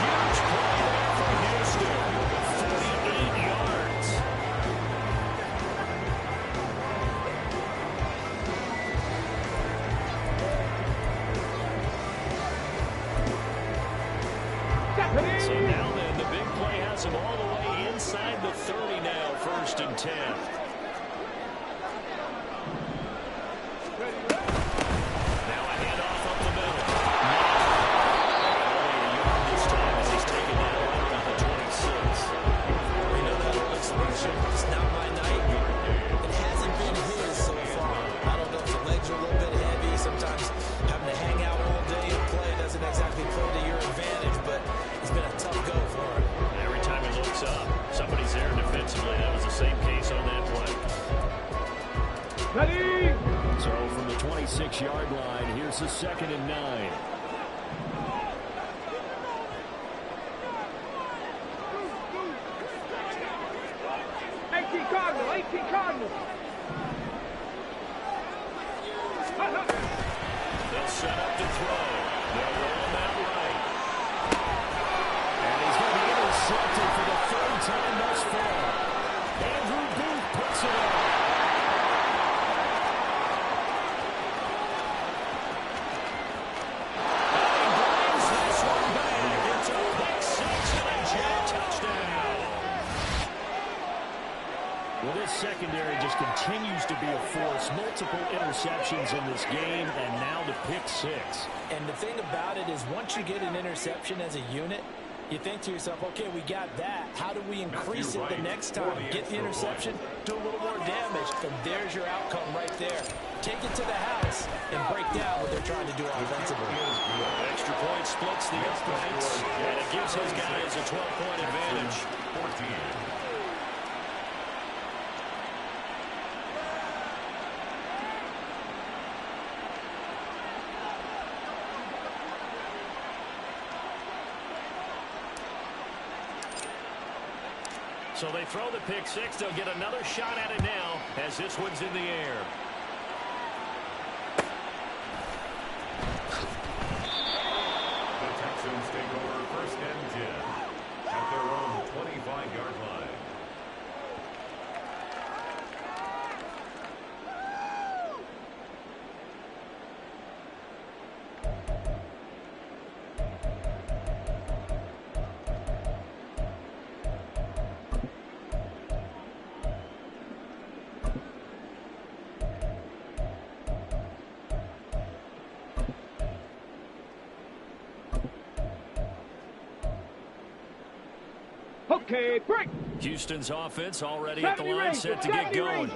Huge play there for Houston. 48 yards. So now then, the big play has him all the way inside the 30 now, 1st and 10. Now a handoff up the middle. Only a yard this time as he's taken down right around the 26. You know that old expression, it's not my night. It hasn't been his so far. I don't know if the legs are a little bit heavy. Sometimes having to hang out all day and play doesn't exactly play to your advantage, but it's been a tough go for him. Every time he looks up, somebody's there defensively. That was the same case on that play. Ready? So from the 26-yard line, here's the 2nd and 9. Cardinal, 18 Cardinal. They'll set up to throw. They'll roll him out right. And he's going to be intercepted for the 3rd time thus far. Andrew Booth puts it up. And he brings this one back. It's a pick 6 and a Jet touchdown. Well, this secondary just continues to be a force. Multiple interceptions in this game, and now the pick 6. And the thing about it is once you get an interception as a unit, you think to yourself, okay, we got that. How do we increase it the next time? Get the interception, do a little more damage, and there's your outcome right there. Take it to the house and break down what they're trying to do offensively. Extra point splits the uprights, and it gives his guys a 12-point advantage. 14. So they throw the pick 6. They'll get another shot at it now as this one's in the air. The Texans take over 1st and 10 at their own 25-yard line. Okay, break. Houston's offense already at the line set to get going.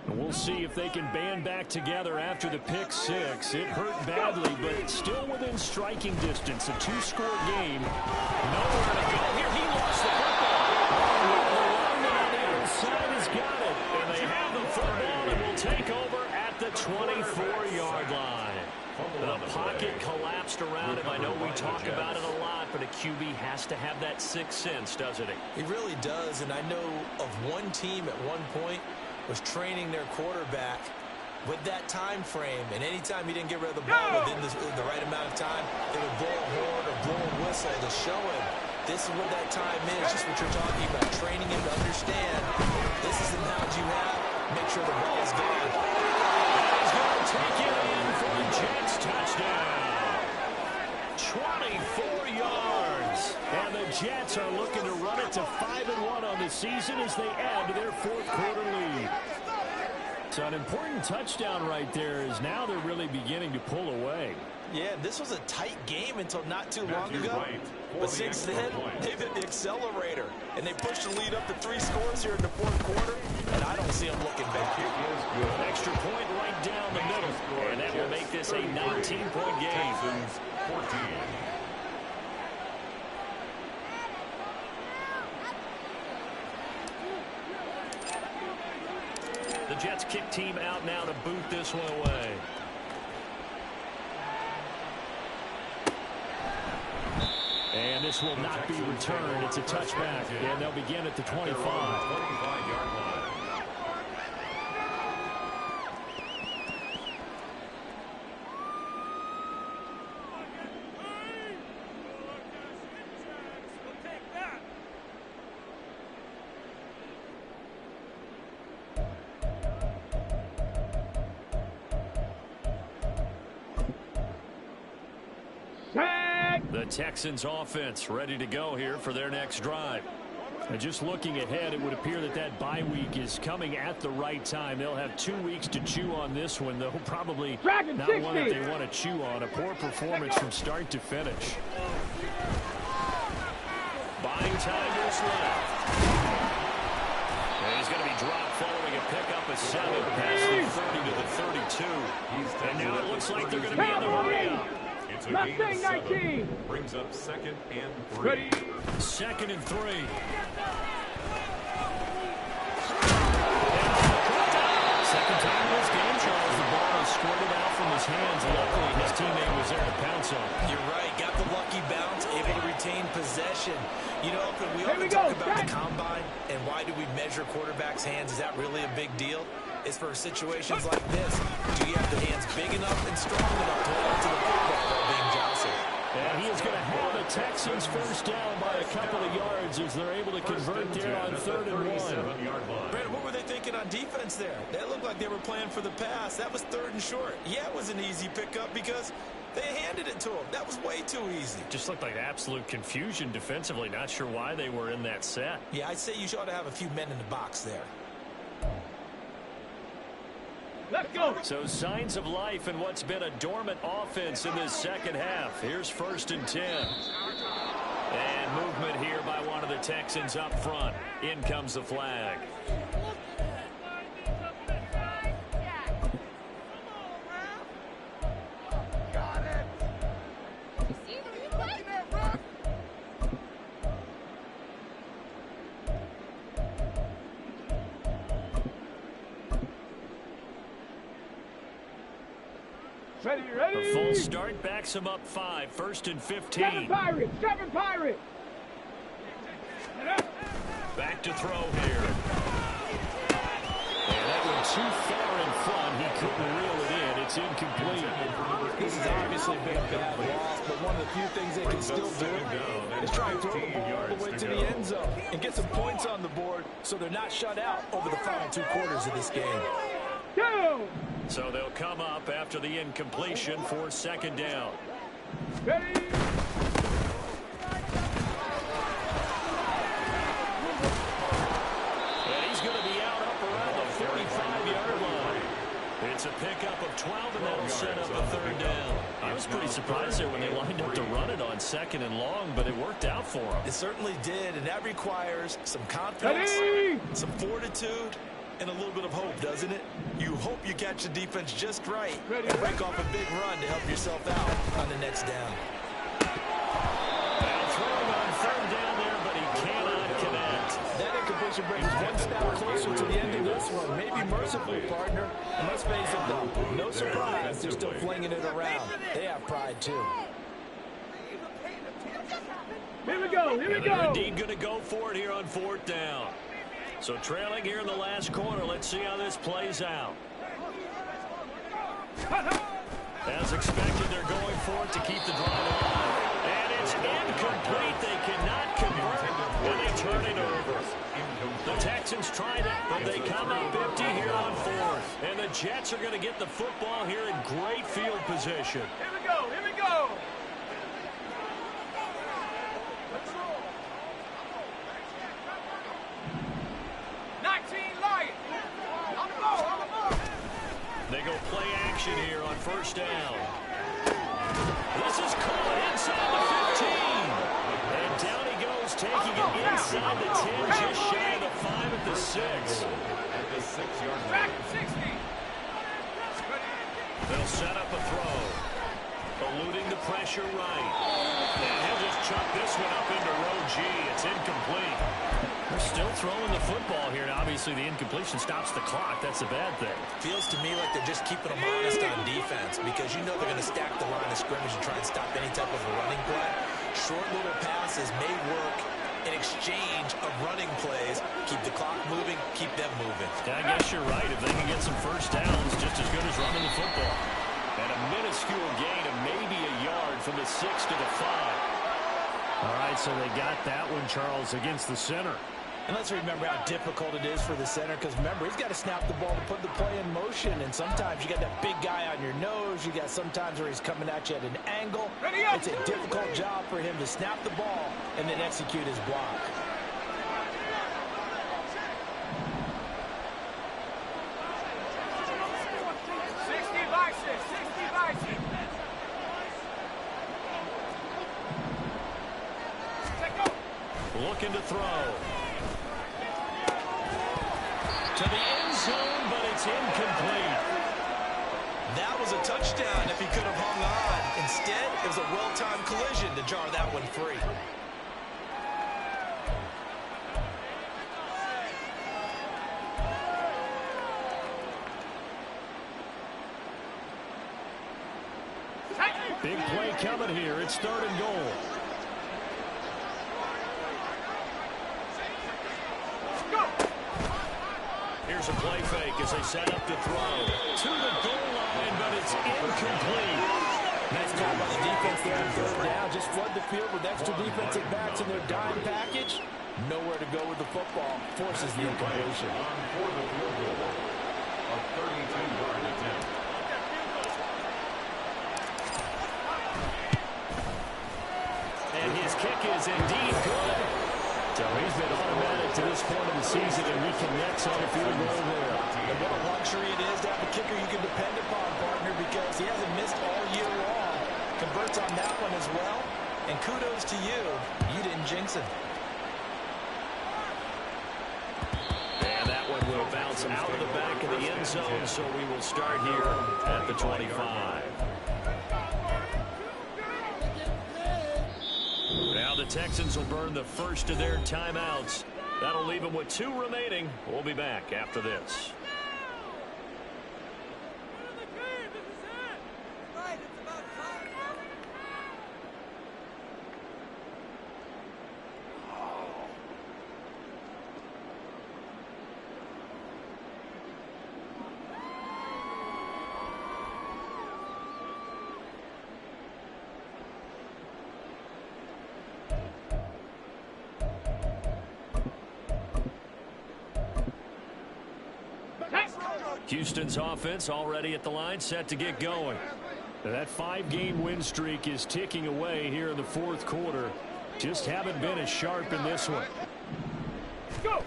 And we'll see if they can band back together after the pick six. It hurt badly, but still within striking distance. A two-score game. Nowhere to go here. He lost the football. The lineman on the other side has got it. And they have the football and will take over at the 24-yard line. The pocket collapsed around him. I know we talk about it a lot, but a QB has to have that sixth sense, doesn't it? He really does, and I know of one team at one point was training their quarterback with that time frame, and anytime he didn't get rid of the ball within the right amount of time, they would blow a horn or blow a whistle to show him this is what that time is, just what you're talking about, training him to understand this is the knowledge you have, make sure the ball's gone. He's going to take it in for the Jets touchdown. 24 yards. And the Jets are looking to run it to 5-1 on the season as they add to their fourth quarter lead. So an important touchdown right there is now they're really beginning to pull away. Yeah, this was a tight game until not too long ago. But since then, they've hit the accelerator. And they pushed the lead up to 3 scores here in the fourth quarter. And I don't see them looking back. Extra point right down the middle. And that will make this a 19-point game. 14. The Jets kick team out now to boot this one away. And this will not be returned. It's a touchback. And they'll begin at the 25. 25-yard line. The Texans offense ready to go here for their next drive. And just looking ahead, it would appear that that bye week is coming at the right time. They'll have 2 weeks to chew on this one, though probably not one that they want to chew on. A poor performance from start to finish. Buying time is left. And he's going to be dropped following a pickup of 7 past the 30 to the 32. And now it looks like they're going to be in the hurry-up. It's a gain of 7. Brings up 2nd and 3. Ready. 2nd and 3. Second time in this game, Charles, the ball is squirted out from his hands. Luckily, his teammate was there to pounce on. You're right. Got the lucky bounce, able to retain possession. You know, we often talk about the combine and why do we measure quarterbacks' hands? Is that really a big deal? It's for situations like this. Do you have the hands big enough and strong enough to hold on to the football while being jostled? And he is going to have the Texans first down by a couple of yards as they're able to convert there on 3rd and 1. Brandon, what were they thinking on defense there? That looked like they were playing for the pass. That was 3rd and short. Yeah, it was an easy pickup because they handed it to him. That was way too easy. Just looked like absolute confusion defensively. Not sure why they were in that set. Yeah, I'd say you ought to have a few men in the box there. Let's go. So signs of life in what's been a dormant offense in this second half. Here's 1st and 10. And movement here by one of the Texans up front. In comes the flag. Ready. A full start backs him up 5. 1st and 15. 7 Pirates. 7 Pirates. Back to throw here. And that went too far in front. He couldn't reel it in. It's incomplete. This has obviously been a bad loss, but one of the few things they can still do is try and throw the ball all the way to the end zone and get some points on the board so they're not shut out over the final 2 quarters of this game. 2. So they'll come up after the incompletion for 2nd down. Ready. And he's going to be out up around the 45-yard line. It's a pickup of 12, and that'll set up a 3rd down. I was pretty surprised there when they lined up to run it on 2nd and long, but it worked out for them. It certainly did, and that requires some confidence, some fortitude, and a little bit of hope, doesn't it? You hope you catch the defense just right and break off a big run to help yourself out on the next down. Now throwing on 3rd down there, but he cannot connect. That incompletion brings one step closer to the end of this one. Maybe mercifully, partner. And let's face it, though, no surprise, they're still flinging it around. They have pride, too. Here we go, here we go. They're indeed going to go for it here on 4th down. So trailing here in the last quarter. Let's see how this plays out. As expected, they're going for it to keep the drive alive. And it's incomplete. They cannot convert, and they turn it over. The Texans tried it, but they come up empty here on 4th. And the Jets are going to get the football here in great field position. Here we go, here we go. Let's roll. 19 Lions. On the ball, on the ball. They go play action here on 1st down. This is caught inside the 15. And down he goes, taking it inside the 10, just shy of the 5 at the 6. At the 6-yard line. Back 60. They'll set up a throw. Eluding the pressure right. And he'll just chuck this one up into row G. It's incomplete. They're still throwing the football here. And obviously, the incompletion stops the clock. That's a bad thing. Feels to me like they're just keeping them honest on defense because you know they're going to stack the line of scrimmage and try and stop any type of a running play. Short little passes may work in exchange of running plays. Keep the clock moving, keep them moving. I guess you're right. If they can get some 1st downs, just as good as running the football. And a minuscule gain of maybe a yard from the 6 to the 5. All right, so they got that one, Charles, against the center. And let's remember how difficult it is for the center because, remember, he's got to snap the ball to put the play in motion. And sometimes you got that big guy on your nose. You got sometimes where he's coming at you at an angle. It's a difficult job for him to snap the ball and then execute his block. Looking to throw. To the end zone, but it's incomplete. That was a touchdown if he could have hung on. Instead, it was a well-timed collision to jar that one free. Big play coming here. It's 3rd and goal. Here's a play fake as they set up to throw. To the goal line, but it's incomplete. Nice call by the defense there on 3rd down. Just flood the field with extra defensive backs in their dime package. Nowhere to go with the football. Forces the incompletion. For the field goal. A 32-yard attempt. And his kick is indeed good. So he's been automatic to this point of the season, and he connects on a field goal there. And what a luxury it is to have a kicker you can depend upon, partner, because he hasn't missed all year long. Converts on that one as well. And kudos to you. You didn't jinx him. And that one will bounce out of the back of the end zone, so we will start here at the 25. Now the Texans will burn the first of their timeouts. That'll leave them with 2 remaining. We'll be back after this. Houston's offense already at the line, set to get going. Now that 5-game win streak is ticking away here in the 4th quarter. Just haven't been as sharp in this one. Go!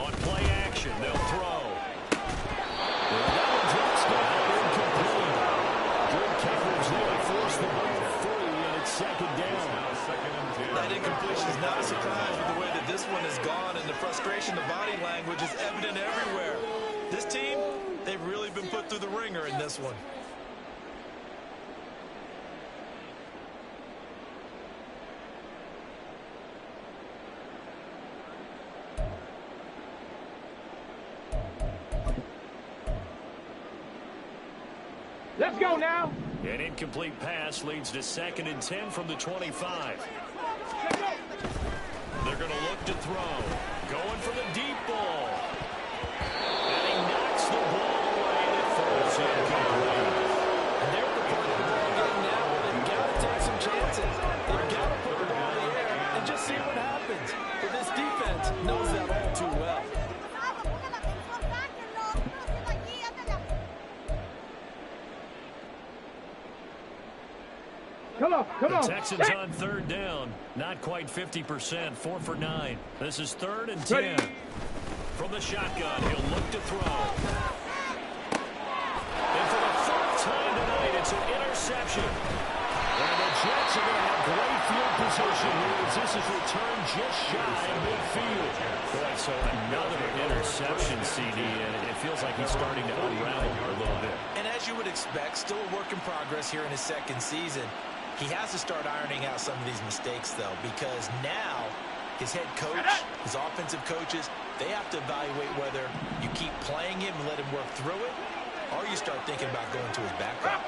On play action, they'll throw. And that one drops down incomplete. Good kickers nearly is not a surprise with the way that this one has gone, and the frustration, the body language is evident everywhere. This team, they've really been put through the ringer in this one. Let's go now. An incomplete pass leads to 2nd and 10 from the 25. They're going to look to throw. Going for the deep ball. And he knocks the ball away and it falls incomplete. And they're at the point of the ball game now where they've got to take some chances. They've got to put the ball in the air and just see what happens. But this defense knows that all too well. Come on, come on. The Texans on 3rd down. Not quite 50%. 4 for 9. This is 3rd and 10. From the shotgun, he'll look to throw. And for the 4th time tonight, it's an interception. And the Jets are going to have great field position here as this is returned just shy of midfield. Boy, so another interception, CD, and it feels like he's starting to unravel here a little bit. And as you would expect, still a work in progress here in his 2nd season. He has to start ironing out some of these mistakes, though, because now his head coach, his offensive coaches, they have to evaluate whether you keep playing him and let him work through it, or you start thinking about going to his backup.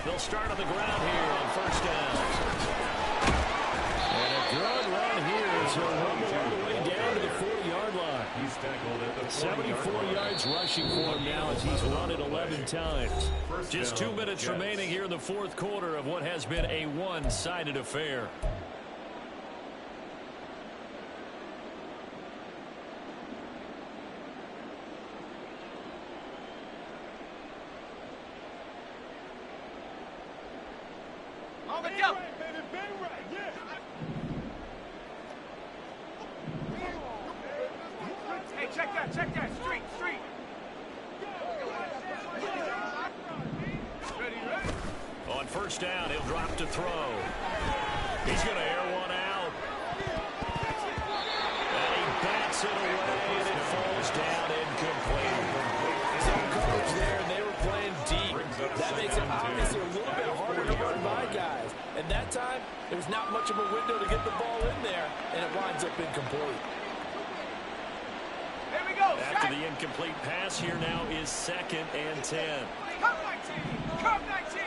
They'll start on the ground here on 1st down. And a good run here as he'll rumble all the way down to the 40-yard line. He's tackled at the 74 yards rushing for him now as he's run it 11 times. Just 2 minutes remaining here in the 4th quarter of what has been a one-sided affair. Hey, check that, street. On 1st down, he'll drop to throw. He's going to air one out. And he bats it away, and it falls down incomplete. Some coverage there, and they were playing deep. That makes it obviously a little bit harder to run by guys. And that time, there's not much of a window to get the ball in there, and it winds up incomplete. Here we go. After the incomplete pass, here now is 2nd and 10. Come 19. Come 19.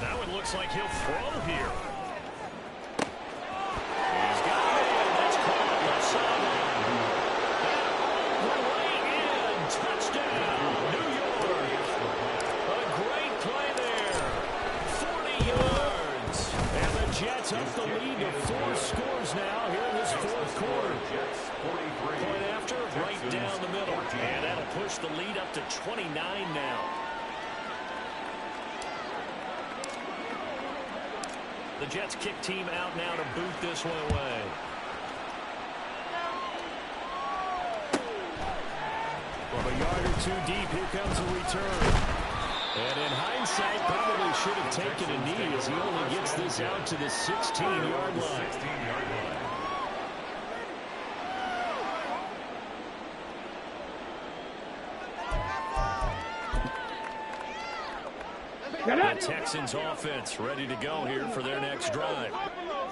That one looks like he'll throw here. He's got it in. That's caught on the sideline. All the way in. Touchdown, New York. A great play there. 40 yards. And the Jets up the lead to 4 scores now here in this 4th quarter. Point after, right down the middle. And that'll push the lead up to 29 now. The Jets kick team out now to boot this one away. From a yard or 2 deep, here comes a return. And in hindsight, probably should have taken a knee as he only gets this out to the 16-yard line. The Texans offense ready to go here for their next drive.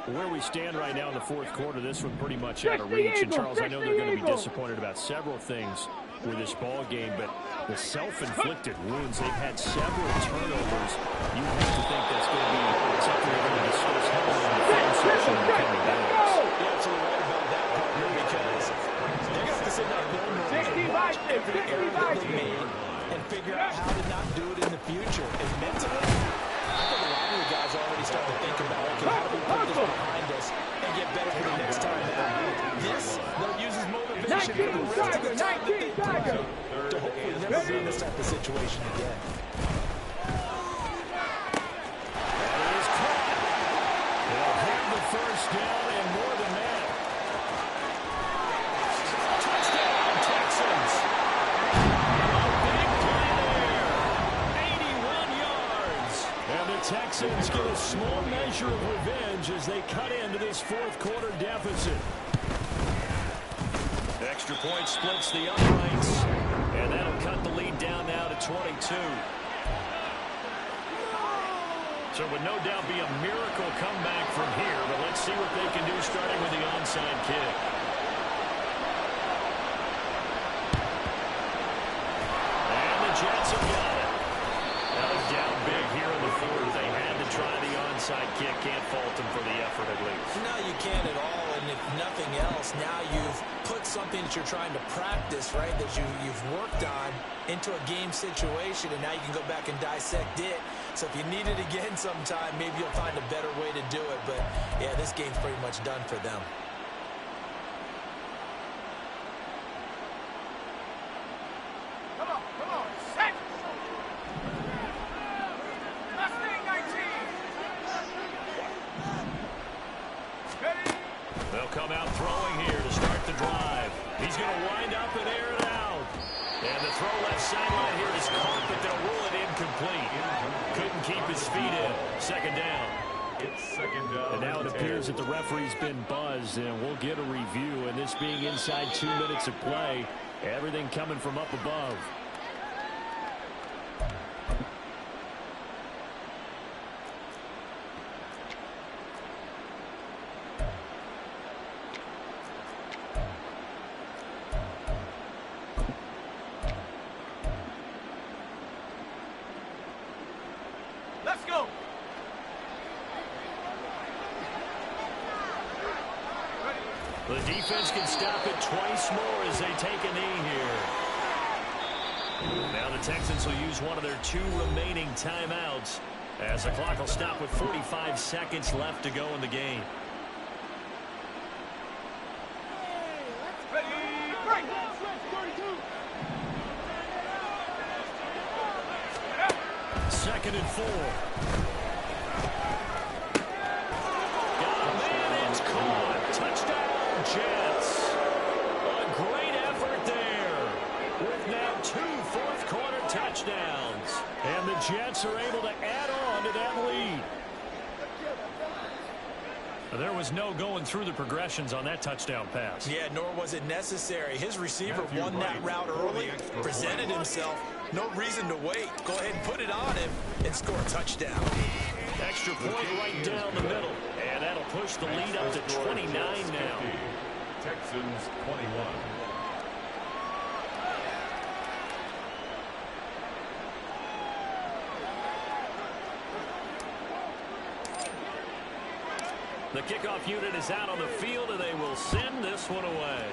Where we stand right now in the 4th quarter, this one pretty much out of reach. And Charles, I know they're going to be disappointed about several things with this ball game, but the self-inflicted wounds, they've had several turnovers. You have to think that's going to be something they're going to discuss heavily in the film section in the coming days. You're absolutely right about that, partner, because they're going to have to sit down every error that they made and figure out how to not do it in the future. And mentally, I think a lot of the guys already start to think about, okay, how do we put this behind us and get better for the next time out? This, they'll use as motivation for the rest of the time that they play to hopefully never be in this type of situation again. That is caught. They'll have the 1st down and more than that. Touchdown, Texans. A big Texans get a small measure of revenge as they cut into this fourth quarter deficit. Extra point splits the uprights, and that'll cut the lead down now to 22. So it would no doubt be a miracle comeback from here, but let's see what they can do starting with the onside kick. And the Jets have got it. That was down big here in the fourth. They had to try the onside kick. Can't fault them for the effort at least. No, you can't at all. And if nothing else, now you've put something that you're trying to practice, right, that you've worked on into a game situation, and now you can go back and dissect it. So if you need it again sometime, maybe you'll find a better way to do it. But, yeah, this game's pretty much done for them. Come on, set! Mustang 19! Ready? They'll come out throwing here to start the drive. He's going to wind up and air it out. And the throw left sideline here is caught, but they'll rule it incomplete. Couldn't keep his feet in. Second down. It's second down. And now it appears that the referee's been buzzed, and we'll get a review. And this being inside 2 minutes of play, everything coming from up above. Let's go! The defense can stop it twice more as they take a knee here. Now the Texans will use one of their 2 remaining timeouts as the clock will stop with 45 seconds left to go in the game. Ready, break! Second and 4. Got a man, it's caught. Touchdown, Jets. A great effort there with now 2 fourth-quarter touchdowns. And the Jets are able to add on to that lead. There was no going through the progressions on that touchdown pass. Yeah, nor was it necessary. His receiver won that route early, presented himself. No reason to wait. Go ahead and put it on him and score a touchdown. Extra point right down the middle. And that'll push the lead up to 29 now. Texans 21. The kickoff unit is out on the field, and they will send this one away.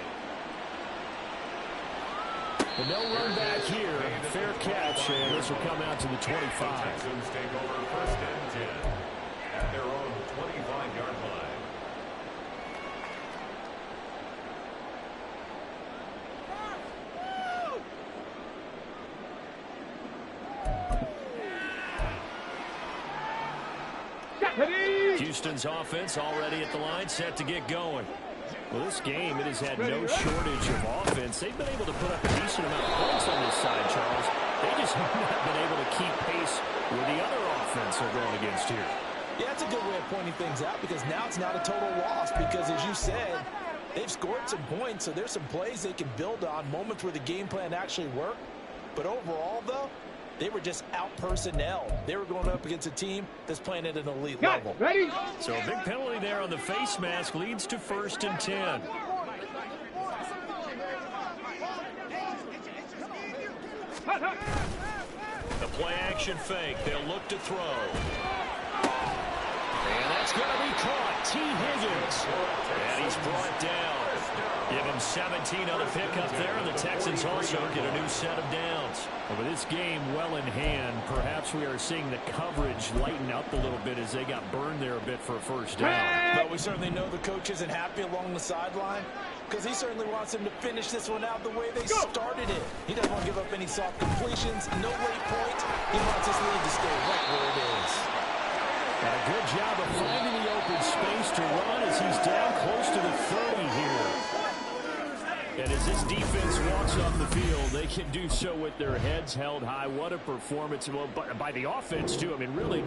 And they'll run back here. Fair catch, and this will come out to the 25. Texans take over first and 10 at their own 25-yard line. Houston's offense already at the line, set to get going. Well, this game, it has had no shortage of offense. They've been able to put up a decent amount of points on this side, Charles. They just have not been able to keep pace with the other offense they're going against here. Yeah, that's a good way of pointing things out because now it's not a total loss because, as you said, they've scored some points, so there's some plays they can build on, moments where the game plan actually worked. But overall, though, they were just out-personnel. They were going up against a team that's playing at an elite level. Ready? So a big penalty there on the face mask leads to first and 10. The play-action fake. They'll look to throw. And that's going to be caught. T. Higgins. And he's brought down. Give him 17 on the pickup there, and the Texans also get a new set of downs. Well, with this game well in hand, perhaps we are seeing the coverage lighten up a little bit as they got burned there a bit for a first down. But we certainly know the coach isn't happy along the sideline because he certainly wants them to finish this one out the way they started it. He doesn't want to give up any soft completions, no late points. He wants his lead to stay right where it is. And a good job of finding the open space to run as he's down close to the 30 here. And as this defense walks off the field, they can do so with their heads held high. What a performance by the offense, too. I mean, really,